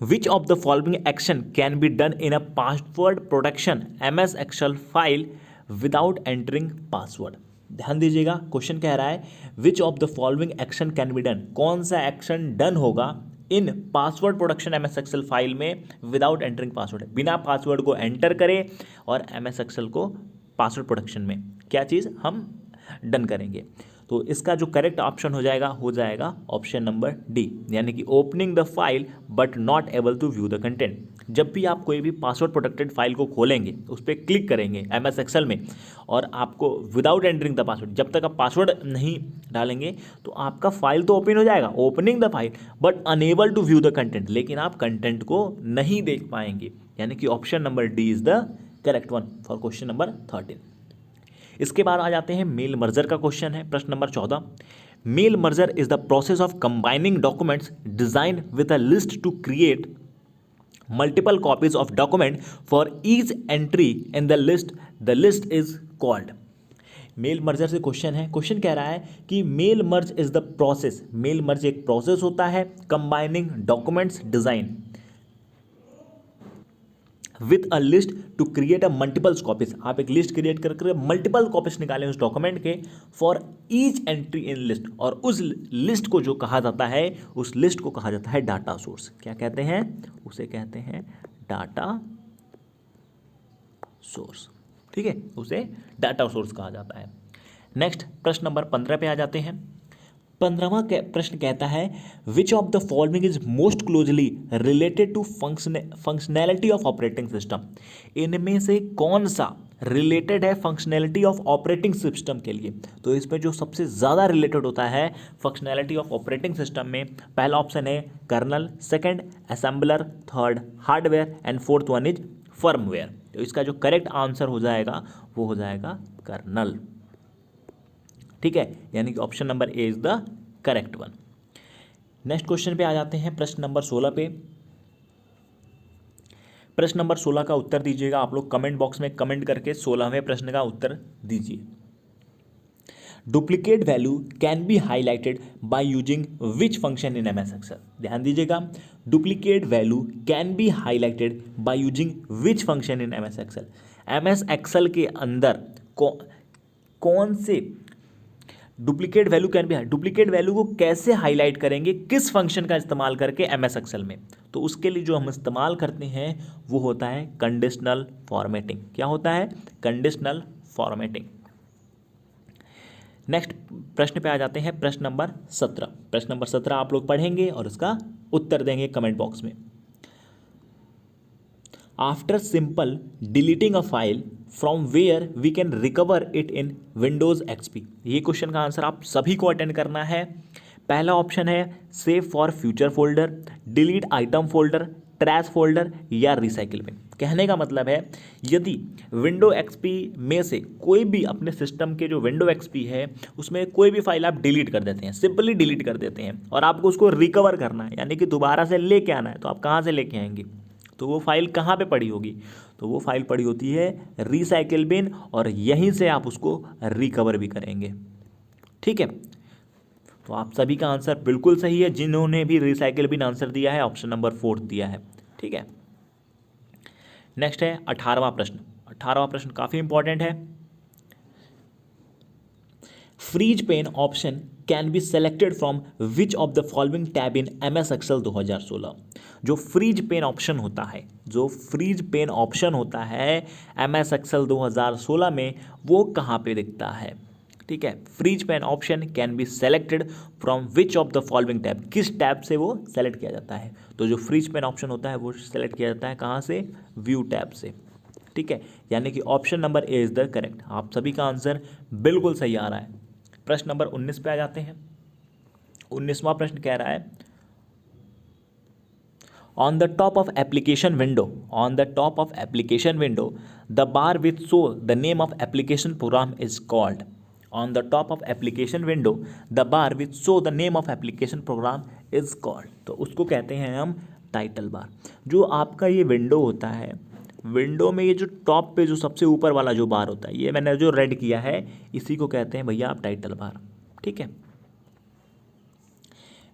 विच of the following action can be done in a password protection MS Excel file without entering password? ध्यान दीजिएगा, क्वेश्चन कह रहा है which of the following action can be done, कौन सा एक्शन डन होगा in password protection MS Excel file में विदाउट एंटरिंग पासवर्ड, बिना पासवर्ड को एंटर करे और MS Excel को पासवर्ड प्रोटेक्शन में क्या चीज़ हम डन करेंगे। तो इसका जो करेक्ट ऑप्शन हो जाएगा ऑप्शन नंबर डी, यानी कि opening the file but not able to view the content. जब भी आप कोई भी पासवर्ड प्रोटेक्टेड फाइल को खोलेंगे, उस पर क्लिक करेंगे MS Excel में और आपको विदाउट एंटरिंग द पासवर्ड, जब तक आप पासवर्ड नहीं डालेंगे तो आपका फाइल तो ओपन हो जाएगा, opening the file but unable to view the content, लेकिन आप कंटेंट को नहीं देख पाएंगे। यानी कि option number D is the correct one for question number 13। इसके बाद आ जाते हैं मेल मर्जर का क्वेश्चन है, प्रश्न number 14। Mail merger is the process of combining documents design with a list to create multiple copies of document for each entry in the list. The list is called. Mail merger से क्वेश्चन है, क्वेश्चन कह रहा है कि mail merge is the process, mail merge एक प्रोसेस होता है combining documents design with a list to create a multiples copies. आप एक लिस्ट क्रिएट करके मल्टीपल कॉपीज निकालें उस डॉक्यूमेंट के for each entry in list, और उस लिस्ट को जो कहा जाता है, उस लिस्ट को कहा जाता है डाटा सोर्स। क्या कहते हैं? उसे कहते हैं डाटा सोर्स। ठीक है, उसे डाटा सोर्स कहा जाता है। नेक्स्ट प्रश्न नंबर 15 पे आ जाते हैं। 15वां प्रश्न कहता है which of the following is most closely related to functionality of operating system. इनमें से कौन सा रिलेटेड है फंक्शनैलिटी ऑफ ऑपरेटिंग सिस्टम के लिए? तो इसमें जो सबसे ज़्यादा रिलेटेड होता है फंक्शनैलिटी ऑफ ऑपरेटिंग सिस्टम में, पहला ऑप्शन है kernel, second assembler, third hardware and fourth one is firmware. तो इसका जो करेक्ट आंसर हो जाएगा वो हो जाएगा कर्नल। ठीक है, यानी कि option number A is the correct one. Next question पे आ जाते हैं, प्रश्न नंबर 16 पे। प्रश्न नंबर 16 का उत्तर दीजिएगा आप लोग कमेंट बॉक्स में कमेंट करके 16वें प्रश्न का उत्तर दीजिए। Duplicate value can be highlighted by using which function in MS Excel। ध्यान दीजिएगा, duplicate value can be highlighted by using which function in MS Excel। MS Excel के अंदर कौन से duplicate value can be, duplicate value को कैसे हाईलाइट करेंगे, किस फंक्शन का इस्तेमाल करके MS Excel में? तो उसके लिए जो हम इस्तेमाल करते हैं वो होता है कंडीशनल फॉर्मेटिंग। क्या होता है? Conditional formatting. नेक्स्ट प्रश्न पे आ जाते हैं, प्रश्न नंबर 17। प्रश्न नंबर 17 आप लोग पढ़ेंगे और उसका उत्तर देंगे कमेंट बॉक्स में। After simple deleting a file from where we can recover it in Windows XP। ये क्वेश्चन का आंसर आप सभी को अटेंड करना है। पहला ऑप्शन है save for future folder, delete item folder, trash folder या रिसाइकिल बिन। कहने का मतलब है यदि विंडो XP में से कोई भी अपने सिस्टम के जो विंडो XP है उसमें कोई भी फाइल आप डिलीट कर देते हैं, सिंपली डिलीट कर देते हैं, और आपको उसको रिकवर करना है यानी कि दोबारा से लेके आना है, तो आप कहाँ से लेके आएंगे? तो वो फाइल कहाँ पे पड़ी होगी? तो वो फाइल पड़ी होती है रिसाइकिल बिन, और यहीं से आप उसको रिकवर भी करेंगे। ठीक है, तो आप सभी का आंसर बिल्कुल सही है जिन्होंने भी रिसाइकिल बिन आंसर दिया है, ऑप्शन नंबर 4 दिया है। ठीक है, नेक्स्ट है 18वां प्रश्न। 18वां प्रश्न काफ़ी इंपॉर्टेंट है। Freeze pane option can be selected from which of the following tab in MS Excel 2016। जो फ्रीज पेन ऑप्शन होता है, जो फ्रीज पेन ऑप्शन होता है MS एक्सेल 2016 में, वो कहाँ पे दिखता है? ठीक है, freeze pane option can be selected from which of the following tab, किस टैब से वो सेलेक्ट किया जाता है? तो जो फ्रीज पेन ऑप्शन होता है वो सेलेक्ट किया जाता है कहाँ से? व्यू टैब से। ठीक है, यानी कि option number A is the correct. आप सभी का आंसर बिल्कुल सही आ रहा है। प्रश्न नंबर 19 पे आ जाते हैं। 19वां प्रश्न कह रहा है, on the top of application window, on the top of application window the bar which show the name of application program is called. On the top of application window the bar which show the name of application program is called. तो उसको कहते हैं हम टाइटल बार। जो आपका ये विंडो होता है, विंडो में ये जो टॉप पे जो सबसे ऊपर वाला जो बार होता है, ये मैंने जो रेड किया है, इसी को कहते हैं भैया आप टाइटल बार। ठीक है,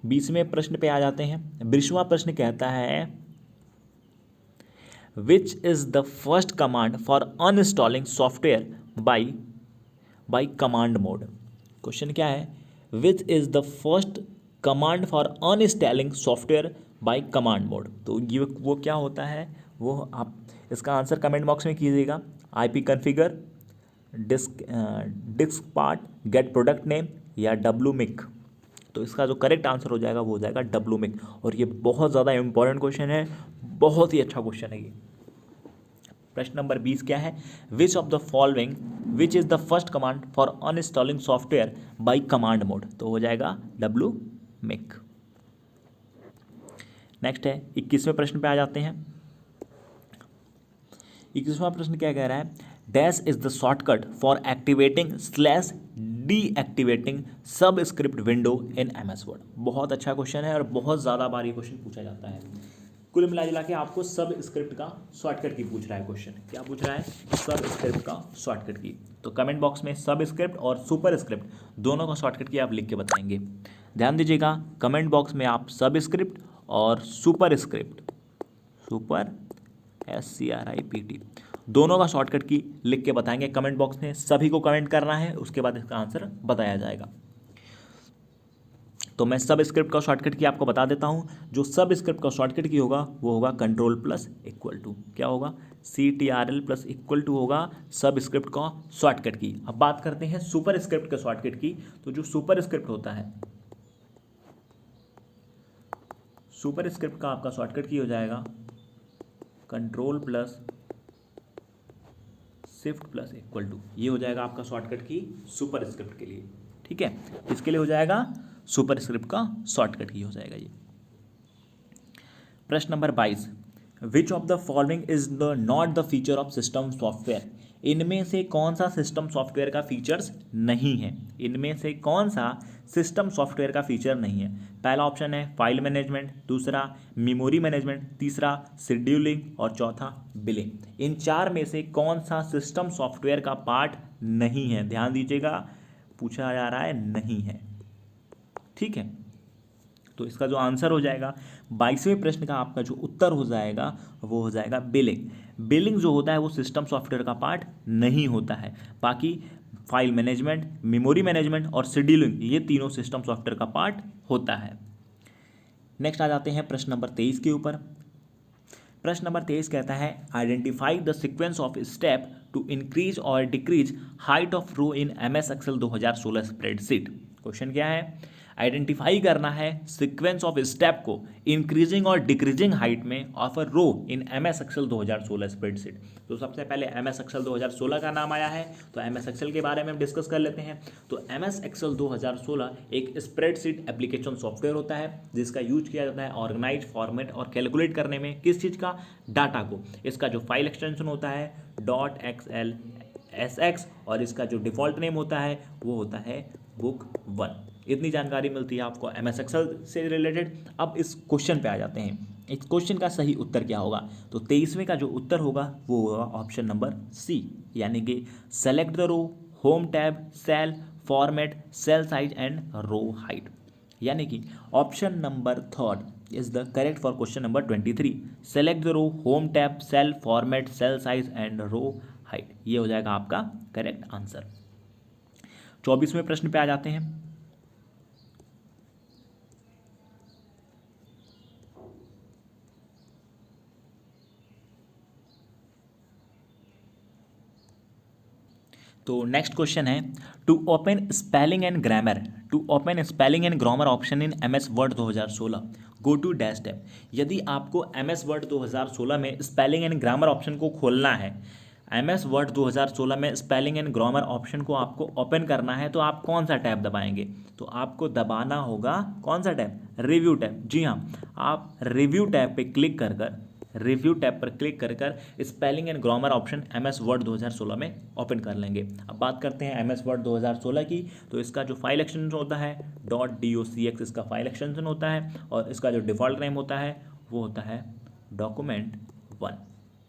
20वें प्रश्न पे आ जाते हैं। 20वां प्रश्न कहता है, which is the first command for uninstalling software by command mode. Question क्या है, which is the first command for uninstalling software by command mode. तो ये वो क्या होता है, वो आप इसका आंसर कमेंट बॉक्स में कीजिएगा। IP configure, diskpart, get product name या WMIC। तो इसका जो करेक्ट आंसर हो जाएगा वो हो जाएगा WMIC। और ये बहुत ज़्यादा इंपॉर्टेंट क्वेश्चन है, बहुत ही अच्छा क्वेश्चन है ये। प्रश्न नंबर 20 क्या है, which of the following which is the first command for uninstalling software by command mode. तो हो जाएगा WMIC। नेक्स्ट है 21वें प्रश्न पे आ जाते हैं। 21वां प्रश्न क्या कह रहा है, dash is the shortcut for activating / deactivating subscript window in MS Word. बहुत अच्छा क्वेश्चन है और बहुत ज़्यादा बार ये क्वेश्चन पूछा जाता है। कुल मिला जुला के आपको सब स्क्रिप्ट का शॉर्टकट की पूछ रहा है क्वेश्चन। क्या पूछ रहा है? सब स्क्रिप्ट का शॉर्टकट की। तो कमेंट बॉक्स में सब स्क्रिप्ट और सुपर स्क्रिप्ट दोनों का शॉर्टकट की आप लिख के बताएंगे। ध्यान दीजिएगा, कमेंट बॉक्स में आप सब स्क्रिप्ट और सुपर स्क्रिप्ट, सुपर SCRIPT दोनों का शॉर्टकट की लिख के बताएंगे कमेंट बॉक्स में। सभी को कमेंट करना है, उसके बाद इसका आंसर बताया जाएगा। तो मैं सब स्क्रिप्ट का शॉर्टकट की आपको बता देता हूं। जो सब स्क्रिप्ट का शॉर्टकट की होगा वो होगा Ctrl+= क्या होगा? CTRL+= होगा सब स्क्रिप्ट का शॉर्टकट की। अब बात करते हैं सुपर स्क्रिप्ट के शॉर्टकट की। तो जो सुपर स्क्रिप्ट होता है, सुपर स्क्रिप्ट का आपका शॉर्टकट की हो जाएगा Ctrl+Shift+=। ये हो जाएगा आपका शॉर्टकट की सुपर स्क्रिप्ट के लिए। ठीक है, इसके लिए हो जाएगा सुपर स्क्रिप्ट का शॉर्टकट की हो जाएगा ये। प्रश्न number 22, which of the following is the not the feature of system software. इनमें से कौन सा सिस्टम सॉफ्टवेयर का फीचर्स नहीं है? इनमें से कौन सा सिस्टम सॉफ्टवेयर का फीचर नहीं है? पहला ऑप्शन है फाइल मैनेजमेंट, दूसरा मेमोरी मैनेजमेंट, तीसरा शेड्यूलिंग और चौथा बिलिंग। इन चार में से कौन सा सिस्टम सॉफ्टवेयर का पार्ट नहीं है? ध्यान दीजिएगा, पूछा जा रहा है नहीं है। ठीक है, तो इसका जो आंसर हो जाएगा 22वें प्रश्न का आपका जो उत्तर हो जाएगा वो हो जाएगा बिलिंग। बिलिंग जो होता है वो सिस्टम सॉफ्टवेयर का पार्ट नहीं होता है। बाकी फाइल मैनेजमेंट, मेमोरी मैनेजमेंट और शेड्यूलिंग ये तीनों सिस्टम सॉफ्टवेयर का पार्ट होता है। नेक्स्ट आ जाते हैं प्रश्न नंबर 23 के ऊपर। प्रश्न नंबर 23 कहता है, identify the sequence of step to increase और decrease height of row in MS Excel 2016 spreadsheet. Question क्या है? आइडेंटिफाई करना है सीक्वेंस ऑफ स्टेप को इंक्रीजिंग और डिक्रीजिंग हाइट में of a row in MS Excel 2016 spreadsheet. तो सबसे पहले MS एक्सेल 2016 का नाम आया है, तो MS एक्सेल के बारे में हम डिस्कस कर लेते हैं। तो MS एक्सेल 2016 एक स्प्रेडशीट एप्लीकेशन सॉफ्टवेयर होता है जिसका यूज किया जाता है ऑर्गेनाइज, फॉर्मेट और कैलकुलेट करने में। किस चीज़ का? डाटा को। इसका जो फाइल एक्सटेंशन होता है .xlsx और इसका जो डिफ़ॉल्ट नेम होता है वो होता है बुक 1। इतनी जानकारी मिलती है आपको MS एक्सेल से रिलेटेड। अब इस क्वेश्चन पे आ जाते हैं। इस क्वेश्चन का सही उत्तर क्या होगा? तो 23वें का जो उत्तर होगा वो होगा ऑप्शन नंबर C, यानी कि select the row, home tab, cell, format, cell size and row height. यानी कि option number 3 is the correct for question number 23। Select the row, home tab, cell, format, cell size and row height, ये हो जाएगा आपका करेक्ट आंसर। 24वें प्रश्न पे आ जाते हैं। तो नेक्स्ट क्वेश्चन है, to open spelling and grammar option in MS Word 2016 go to dash tab. यदि आपको एमएस वर्ड 2016 में स्पेलिंग एंड ग्रामर ऑप्शन को खोलना है, एमएस वर्ड 2016 में स्पेलिंग एंड ग्रामर ऑप्शन को आपको ओपन करना है, तो आप कौन सा टैब दबाएंगे? तो आपको दबाना होगा कौन सा टैब? Review tab. जी हाँ, आप रिव्यू टैब पे क्लिक कर spelling and grammar option MS Word 2016 में ओपन कर लेंगे। अब बात करते हैं एमएस वर्ड 2016 की। तो इसका जो फाइल एक्सटेंशन होता है .docx इसका फाइल एक्सटेंशन होता है, और इसका जो डिफ़ॉल्ट नेम होता है वो होता है डॉक्यूमेंट 1।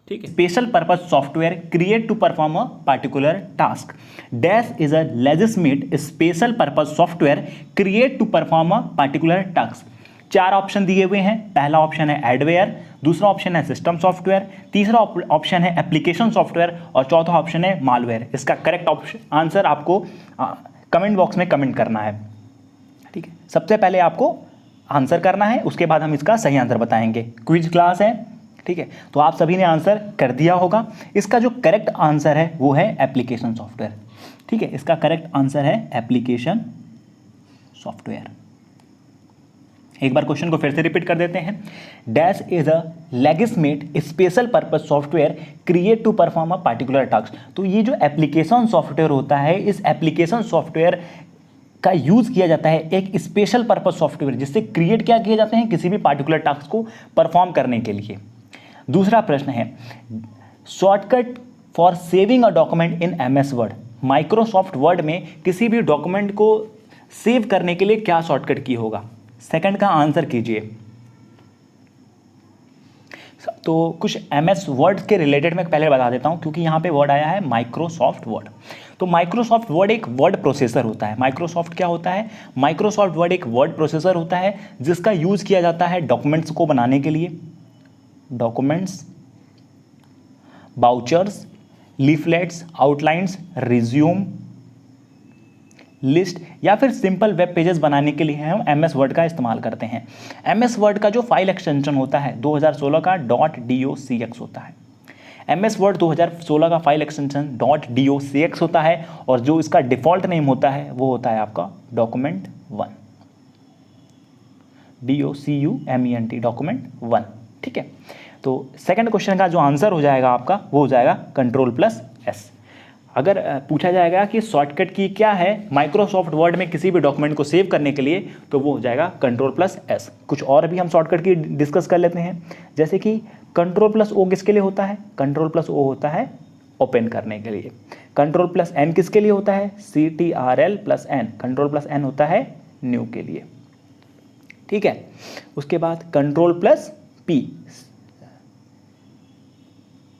ठीक है। Special purpose software create to perform a particular task. Dash is a legitimate special purpose software create to perform a particular task. 4 option दिए हुए हैं। पहला ऑप्शन है एडवेयर, दूसरा ऑप्शन है सिस्टम सॉफ्टवेयर, तीसरा ऑप्शन है एप्लीकेशन सॉफ्टवेयर, और चौथा ऑप्शन है मालवेयर। इसका करेक्ट ऑप्शन आंसर आपको कमेंट बॉक्स में कमेंट करना है। ठीक है, सबसे पहले आपको आंसर करना है, उसके बाद हम इसका सही आंसर बताएंगे। क्विज क्लास है, ठीक है, तो आप सभी ने आंसर कर दिया होगा। इसका जो करेक्ट आंसर है वो है एप्लीकेशन सॉफ्टवेयर। ठीक है, इसका करेक्ट आंसर है एप्लीकेशन सॉफ्टवेयर। एक बार क्वेश्चन को फिर से रिपीट कर देते हैं। Dash is a legitimate special purpose software create to perform a particular task. तो ये जो एप्लीकेशन सॉफ्टवेयर होता है, इस एप्लीकेशन सॉफ्टवेयर का यूज किया जाता है एक स्पेशल पर्पज सॉफ्टवेयर, जिससे क्रिएट क्या किए जाते हैं, किसी भी पार्टिकुलर टास्क को परफॉर्म करने के लिए। दूसरा प्रश्न है, shortcut for saving a document in MS word. Microsoft word में किसी भी डॉक्यूमेंट को सेव करने के लिए क्या शॉर्टकट की होगा? सेकंड का आंसर कीजिए। तो कुछ एमएस वर्ड के रिलेटेड मैं पहले बता देता हूं, क्योंकि यहां पे वर्ड आया है माइक्रोसॉफ्ट वर्ड। तो माइक्रोसॉफ्ट वर्ड एक वर्ड प्रोसेसर होता है। माइक्रोसॉफ्ट क्या होता है? माइक्रोसॉफ्ट वर्ड एक वर्ड प्रोसेसर होता है, जिसका यूज किया जाता है डॉक्यूमेंट्स को बनाने के लिए। Documents, vouchers, leaflets, outlines, resume, list या फिर सिंपल वेब पेजेस बनाने के लिए हम एमएस वर्ड का इस्तेमाल करते हैं। एमएस वर्ड का जो फाइल एक्सटेंशन होता है 2016 का .docx होता है। एमएस वर्ड 2016 का फाइल एक्सटेंशन .docx होता है, और जो इसका डिफॉल्ट नेम होता है वो होता है आपका डॉक्यूमेंट 1, DOCUMENT, डॉक्यूमेंट 1। ठीक है, तो सेकंड क्वेश्चन का जो आंसर हो जाएगा आपका वो हो जाएगा Ctrl+S। अगर पूछा जाएगा कि शॉर्टकट की क्या है माइक्रोसॉफ्ट वर्ड में किसी भी डॉक्यूमेंट को सेव करने के लिए, तो वो हो जाएगा Ctrl+S। कुछ और भी हम शॉर्टकट की डिस्कस कर लेते हैं, जैसे कि Ctrl+O किसके लिए होता है? Ctrl+O होता है ओपन करने के लिए। Ctrl+N किसके लिए होता है? CTRL+N। Ctrl+N होता है न्यू के लिए। ठीक है, उसके बाद Ctrl+P,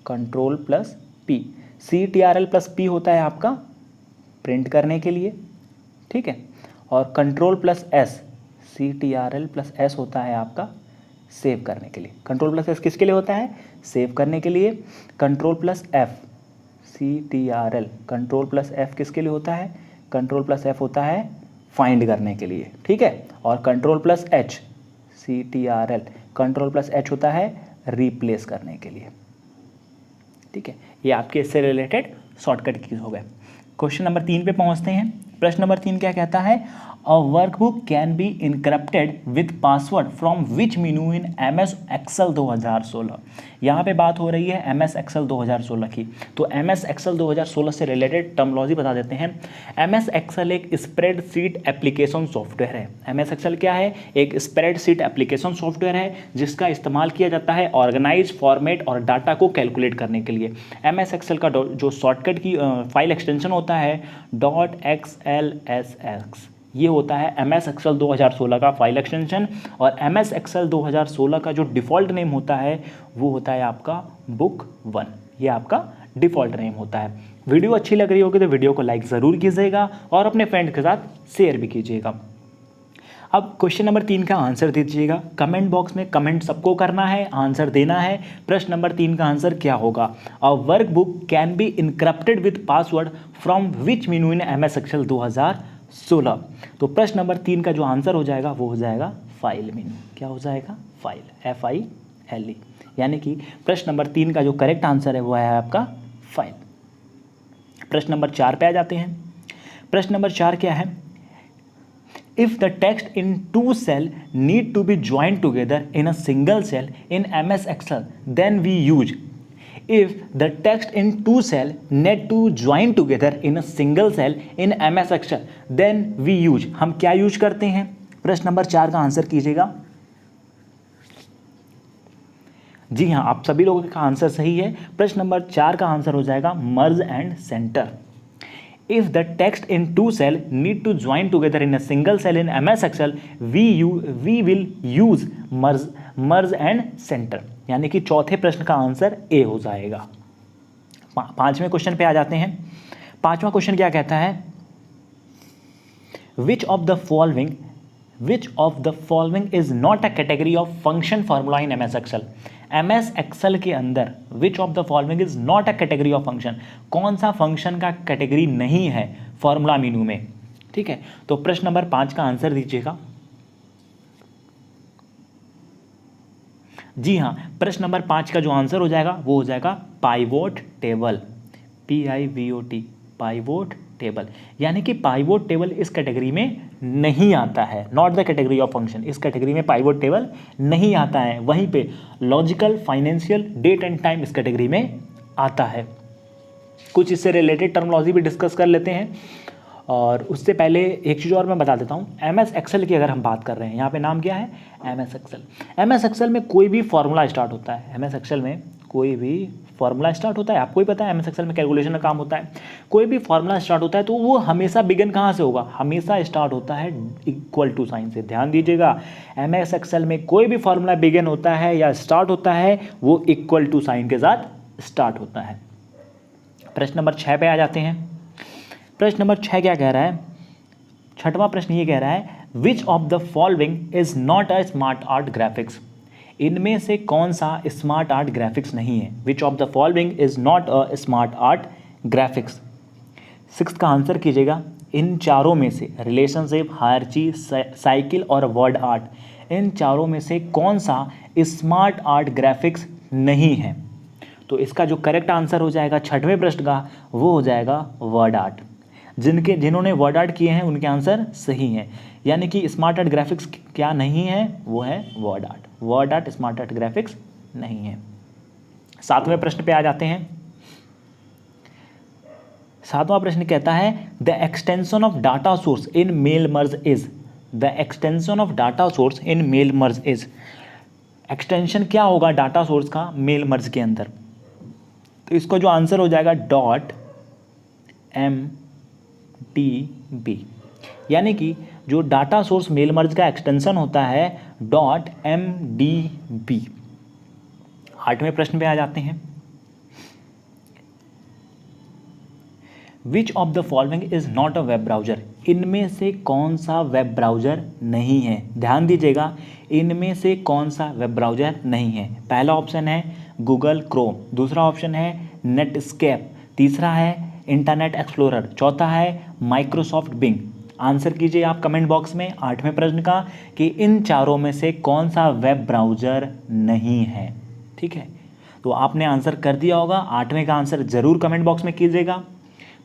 Ctrl+P, CTRL+P होता है आपका प्रिंट करने के लिए। ठीक है, और Ctrl+S, CTRL+S होता है आपका सेव करने के लिए। Ctrl+S किसके लिए होता है? सेव करने के लिए। Ctrl+F, CTRL, Ctrl+F किसके लिए होता है? Ctrl+F होता है फाइंड करने के लिए। ठीक है, और Ctrl+H, CTRL, Ctrl+H होता है रिप्लेस करने के लिए। ठीक है, ये आपके इससे रिलेटेड शॉर्टकट कीज हो गए। क्वेश्चन नंबर 3 पे पहुंचते हैं। प्रश्न नंबर 3 क्या कहता है? A workbook can be encrypted with password from which menu in MS Excel 2016। यहाँ पे बात हो रही है एमएस एक्सेल 2016 की। तो एमएस एक्सेल 2016 से रिलेटेड टर्मोलॉजी बता देते हैं। एमएस एक्सेल एक स्प्रेडशीट एप्लीकेशन सॉफ्टवेयर है। एमएस एक्सेल क्या है? एक स्प्रेडशीट एप्लीकेशन सॉफ्टवेयर है, जिसका इस्तेमाल किया जाता है ऑर्गेनाइज, फॉर्मेट और डाटा को कैलकुलेट करने के लिए। एमएस एक्सेल का जो शॉर्टकट की फाइल एक्सटेंशन होता है .xlsx, ये होता है एमएस एक्सेल 2016 का फाइल एक्सटेंशन। और एमएस एक्सेल 2016 का जो डिफ़ॉल्ट नेम होता है वो होता है आपका बुक 1। ये आपका डिफ़ॉल्ट नेम होता है। वीडियो अच्छी लग रही होगी तो वीडियो को लाइक ज़रूर कीजिएगा और अपने फ्रेंड के साथ शेयर भी कीजिएगा। अब क्वेश्चन नंबर 3 का आंसर दीजिएगा कमेंट बॉक्स में, कमेंट सबको करना है, आंसर देना है। प्रश्न नंबर 3 का आंसर क्या होगा? A workbook can be encrypted with password from which menu in MS Excel 2016। तो प्रश्न नंबर 3 का जो आंसर हो जाएगा वो हो जाएगा फाइल मेनू। क्या हो जाएगा? File, FILE। यानी कि प्रश्न नंबर 3 का जो करेक्ट आंसर है वो है आपका फाइल। प्रश्न नंबर 4 पे आ जाते हैं। प्रश्न नंबर 4 क्या है? If the text in two cell need to be joined together in a single cell in MS Excel, then we use. If the text in two cell need to join together in a single cell in MS Excel, then we use. हम क्या यूज करते हैं? प्रश्न नंबर 4 का आंसर कीजिएगा। जी हाँ, आप सभी लोगों का आंसर सही है। प्रश्न नंबर 4 का आंसर हो जाएगा मर्ज and centre. If the text in two cell need to join together in a single cell in MS Excel, we will use merge and center। यानी कि चौथे प्रश्न का आंसर ए हो जाएगा। पांचवें क्वेश्चन पे आ जाते हैं। पांचवा क्वेश्चन क्या कहता है? Which of the following is not a category of function formula in MS Excel? MS Excel के अंदर which of the following is not a category of function, कौन सा फंक्शन का कैटेगरी नहीं है फॉर्मूला मेनू में? ठीक है, तो प्रश्न नंबर 5 का आंसर दीजिएगा। जी हाँ, प्रश्न नंबर 5 का जो आंसर हो जाएगा वो हो जाएगा pivot table, PIVOT, pivot table. यानी कि पाइवोट टेबल इस कैटेगरी में नहीं आता है, not the category of function. इस कैटेगरी में पाइवोट टेबल नहीं आता है। वहीं पे logical, financial, date and time इस कैटेगरी में आता है। कुछ इससे रिलेटेड टर्मोलॉजी भी डिस्कस कर लेते हैं। और उससे पहले एक चीज़ और मैं बता देता हूँ। MS एक्सेल की अगर हम बात कर रहे हैं, यहाँ पे नाम क्या है? MS Excel. MS एक्सेल में कोई भी फॉर्मूला स्टार्ट होता है, MS एक्सेल में कोई भी फॉर्मूला स्टार्ट होता है, आपको ही पता है MS एक्सेल में कैलकुलेशन का काम होता है। कोई भी फॉर्मूला स्टार्ट होता है तो वो हमेशा बिगिन कहाँ से होगा? हमेशा स्टार्ट होता है इक्वल टू साइन से। ध्यान दीजिएगा, MS एक्सेल में कोई भी फॉर्मूला बिगिन होता है या स्टार्ट होता है वो इक्वल टू साइन के साथ स्टार्ट होता है। प्रश्न नंबर 6 पे आ जाते हैं। प्रश्न नंबर 6 क्या कह रहा है? छठवां प्रश्न ये कह रहा है which of the following is not a smart art graphics? इनमें से कौन सा स्मार्ट आर्ट ग्राफिक्स नहीं है? Which of the following is not a smart art graphics? 6 का आंसर कीजिएगा। इन चारों में से रिलेशनशिप, हायरची, साइकिल और वर्ड आर्ट, इन चारों में से कौन सा स्मार्ट आर्ट ग्राफिक्स नहीं है? तो इसका जो करेक्ट आंसर हो जाएगा छठवें प्रश्न का वो हो जाएगा वर्ड आर्ट। जिन्होंने वर्ड आर्ट किए हैं उनके आंसर सही हैं। यानी कि स्मार्ट आर्ट ग्राफिक्स क्या नहीं है? वो है word art. Word art smart art graphics नहीं है। 7वें प्रश्न पे आ जाते हैं। 7वां प्रश्न कहता है the extension of data source in mail merge is. The extension of data source in mail merge is. Extension क्या होगा डाटा सोर्स का मेल मर्ज के अंदर? तो इसका जो आंसर हो जाएगा .mdb। यानी कि जो डाटा सोर्स मेल मर्ज का एक्सटेंशन होता है .mdb। 8वें प्रश्न पे आ जाते हैं। Which of the following is not a web browser? इनमें से कौन सा वेब ब्राउजर नहीं है? ध्यान दीजिएगा, इनमें से कौन सा वेब ब्राउजर नहीं है? पहला ऑप्शन है गूगल क्रोम, दूसरा ऑप्शन है नेटस्केप, तीसरा है इंटरनेट एक्सप्लोरर, चौथा है माइक्रोसॉफ्ट बिंग। आंसर कीजिए आप कमेंट बॉक्स में 8वें प्रश्न का कि इन चारों में से कौन सा वेब ब्राउजर नहीं है। ठीक है, तो आपने आंसर कर दिया होगा। 8वें का आंसर ज़रूर कमेंट बॉक्स में कीजिएगा।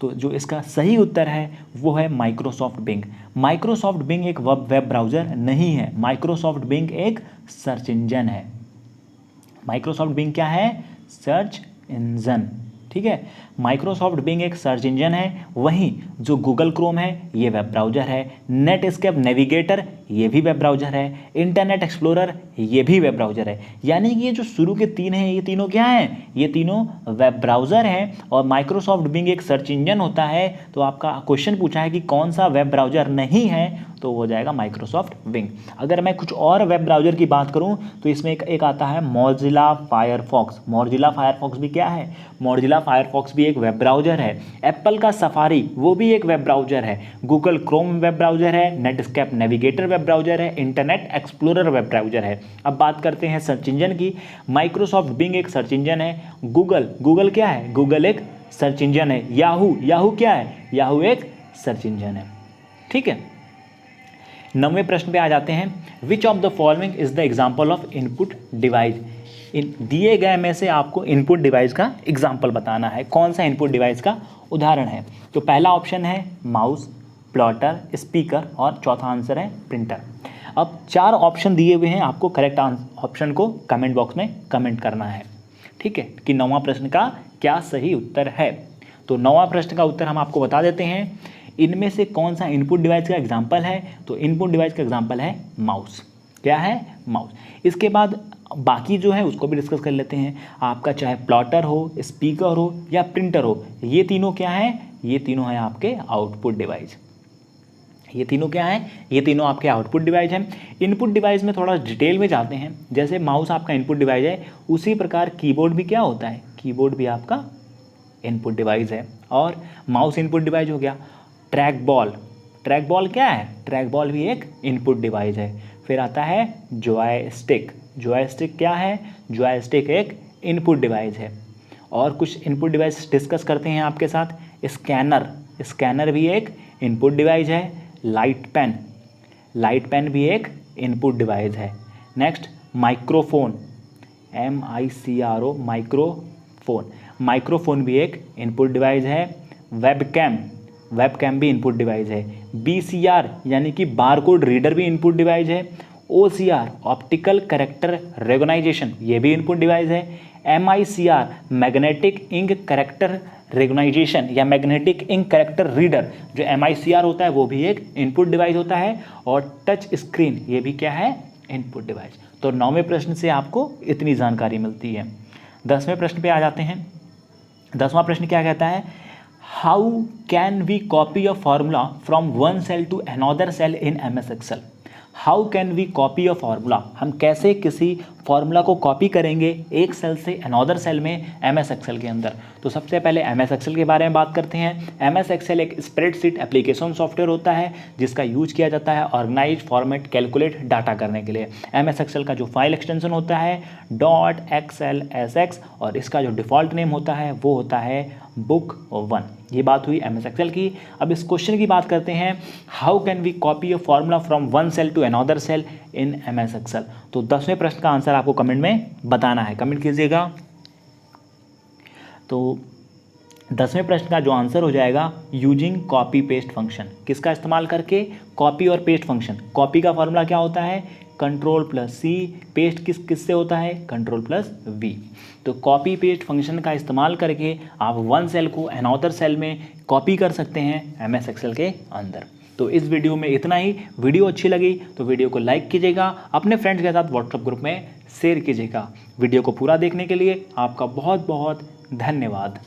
तो जो इसका सही उत्तर है वो है माइक्रोसॉफ्ट बिंग। माइक्रोसॉफ्ट बिंग एक वेब ब्राउजर नहीं है, माइक्रोसॉफ्ट बिंग एक सर्च इंजन है। माइक्रोसॉफ्ट बिंग क्या है? Search engine. ठीक है, माइक्रोसॉफ्ट बिंग एक सर्च इंजन है। वहीं जो गूगल क्रोम है ये वेब ब्राउजर है, नेटस्केप नेविगेटर ये भी वेब ब्राउजर है, इंटरनेट एक्सप्लोरर ये भी वेब ब्राउजर है। यानी कि ये जो शुरू के 3 हैं ये तीनों क्या हैं? ये तीनों वेब ब्राउज़र हैं। और माइक्रोसॉफ्ट बिंग एक सर्च इंजन होता है। तो आपका क्वेश्चन पूछा है कि कौन सा वेब ब्राउज़र नहीं है, तो हो जाएगा माइक्रोसॉफ्ट बिंग। अगर मैं कुछ और वेब ब्राउज़र की बात करूं तो इसमें एक आता है मोजिला फायरफॉक्स। मोजिला फायरफॉक्स भी क्या है? मोजिला फायरफॉक्स भी एक वेब ब्राउज़र है। एप्पल का सफारी वो भी एक वेब ब्राउज़र है। गूगल क्रोम वेब ब्राउज़र है, Netscape navigator web web browser है, इंटरनेट एक्सप्लोरर वेब ब्राउज़र है। अब बात करते हैं सर्च इंजन की। माइक्रोसॉफ्ट बिंग एक सर्च इंजन है। गूगल क्या है? गूगल एक सर्च इंजन है। याहू क्या है? याहू एक सर्च इंजन है। ठीक है, 9वें प्रश्न पे आ जाते हैं। Which of the following is the example of input device? दिए गए में से आपको इनपुट डिवाइस का एग्जाम्पल बताना है, कौन सा इनपुट डिवाइस का उदाहरण है। तो पहला ऑप्शन है माउस, प्लॉटर, स्पीकर और चौथा आंसर है प्रिंटर। अब 4 ऑप्शन दिए हुए हैं, आपको करेक्ट ऑप्शन को कमेंट बॉक्स में कमेंट करना है। ठीक है, कि 9वां प्रश्न का क्या सही उत्तर है। तो 9वां प्रश्न का उत्तर हम आपको बता देते हैं। इनमें से कौन सा इनपुट डिवाइस का एग्जाम्पल है? तो इनपुट डिवाइस का एग्जाम्पल है माउस। क्या है? माउस। इसके बाद बाकी जो है उसको भी डिस्कस कर लेते हैं। आपका चाहे प्लॉटर हो, स्पीकर हो या प्रिंटर हो, ये तीनों क्या है? ये तीनों हैं आपके आउटपुट डिवाइस। ये तीनों क्या है? ये तीनों आपके आउटपुट डिवाइस हैं। इनपुट डिवाइस में थोड़ा डिटेल में जाते हैं। जैसे माउस आपका इनपुट डिवाइस है, उसी प्रकार कीबोर्ड भी क्या होता है? कीबोर्ड भी आपका इनपुट डिवाइस है। और माउस इनपुट डिवाइस हो गया। ट्रैक बॉल क्या है? ट्रैक बॉल भी एक इनपुट डिवाइस है। फिर आता है जॉयस्टिक क्या है? जॉयस्टिक एक इनपुट डिवाइस है। और कुछ इनपुट डिवाइस डिस्कस करते हैं आपके साथ। स्कैनर भी एक इनपुट डिवाइस है। लाइट पेन भी एक इनपुट डिवाइस है। नेक्स्ट माइक्रोफोन, MICRO, माइक्रोफोन भी एक इनपुट डिवाइस है। वेबकैम भी इनपुट डिवाइस है। BCR यानी कि बारकोड रीडर भी इनपुट डिवाइस है। OCR ऑप्टिकल कैरेक्टर रिकॉग्नाइजेशन, ये भी इनपुट डिवाइस है। MICR magnetic ink character recognition या मैग्नेटिक इंक कैरेक्टर रीडर, जो MICR होता है वो भी एक इनपुट डिवाइस होता है। और टच स्क्रीन, ये भी क्या है? Input device. तो 9वें प्रश्न से आपको इतनी जानकारी मिलती है। 10वें प्रश्न पे आ जाते हैं। 10वां प्रश्न क्या कहता है? How can we copy a formula from one cell to another cell in MS Excel? How can we copy a formula? हम कैसे किसी फार्मूला को कॉपी करेंगे एक सेल से अनदर सेल में MS एक्सेल के अंदर? तो सबसे पहले MS एक्सेल के बारे में बात करते हैं। MS एक्सेल एक स्प्रेडशीट एप्लीकेशन सॉफ्टवेयर होता है जिसका यूज किया जाता है ऑर्गेनाइज, फॉर्मेट, कैलकुलेट डाटा करने के लिए। MS एक्सेल का जो फाइल एक्सटेंशन होता है .XLSX और इसका जो डिफ़ॉल्ट नेम होता है वो होता है बुक 1। ये बात हुई MS एक्सेल की। अब इस क्वेश्चन की बात करते हैं, how can we copy a formula from one cell to another cell in MS Excel? तो 10वें प्रश्न का आंसर आपको कमेंट में बताना है, कमेंट कीजिएगा। तो 10वें प्रश्न का जो आंसर हो जाएगा यूजिंग कॉपी पेस्ट फंक्शन। किसका इस्तेमाल करके? कॉपी और पेस्ट फंक्शन। कॉपी का फार्मूला क्या होता है? Ctrl+C। पेस्ट किससे होता है? Ctrl+V। तो कॉपी पेस्ट फंक्शन का इस्तेमाल करके आप वन सेल को अनदर सेल में कॉपी कर सकते हैं MS एक्सेल के अंदर। तो इस वीडियो में इतना ही। वीडियो अच्छी लगी तो वीडियो को लाइक कीजिएगा, अपने फ्रेंड्स के साथ व्हाट्सएप ग्रुप में शेयर कीजिएगा। वीडियो को पूरा देखने के लिए आपका बहुत बहुत धन्यवाद।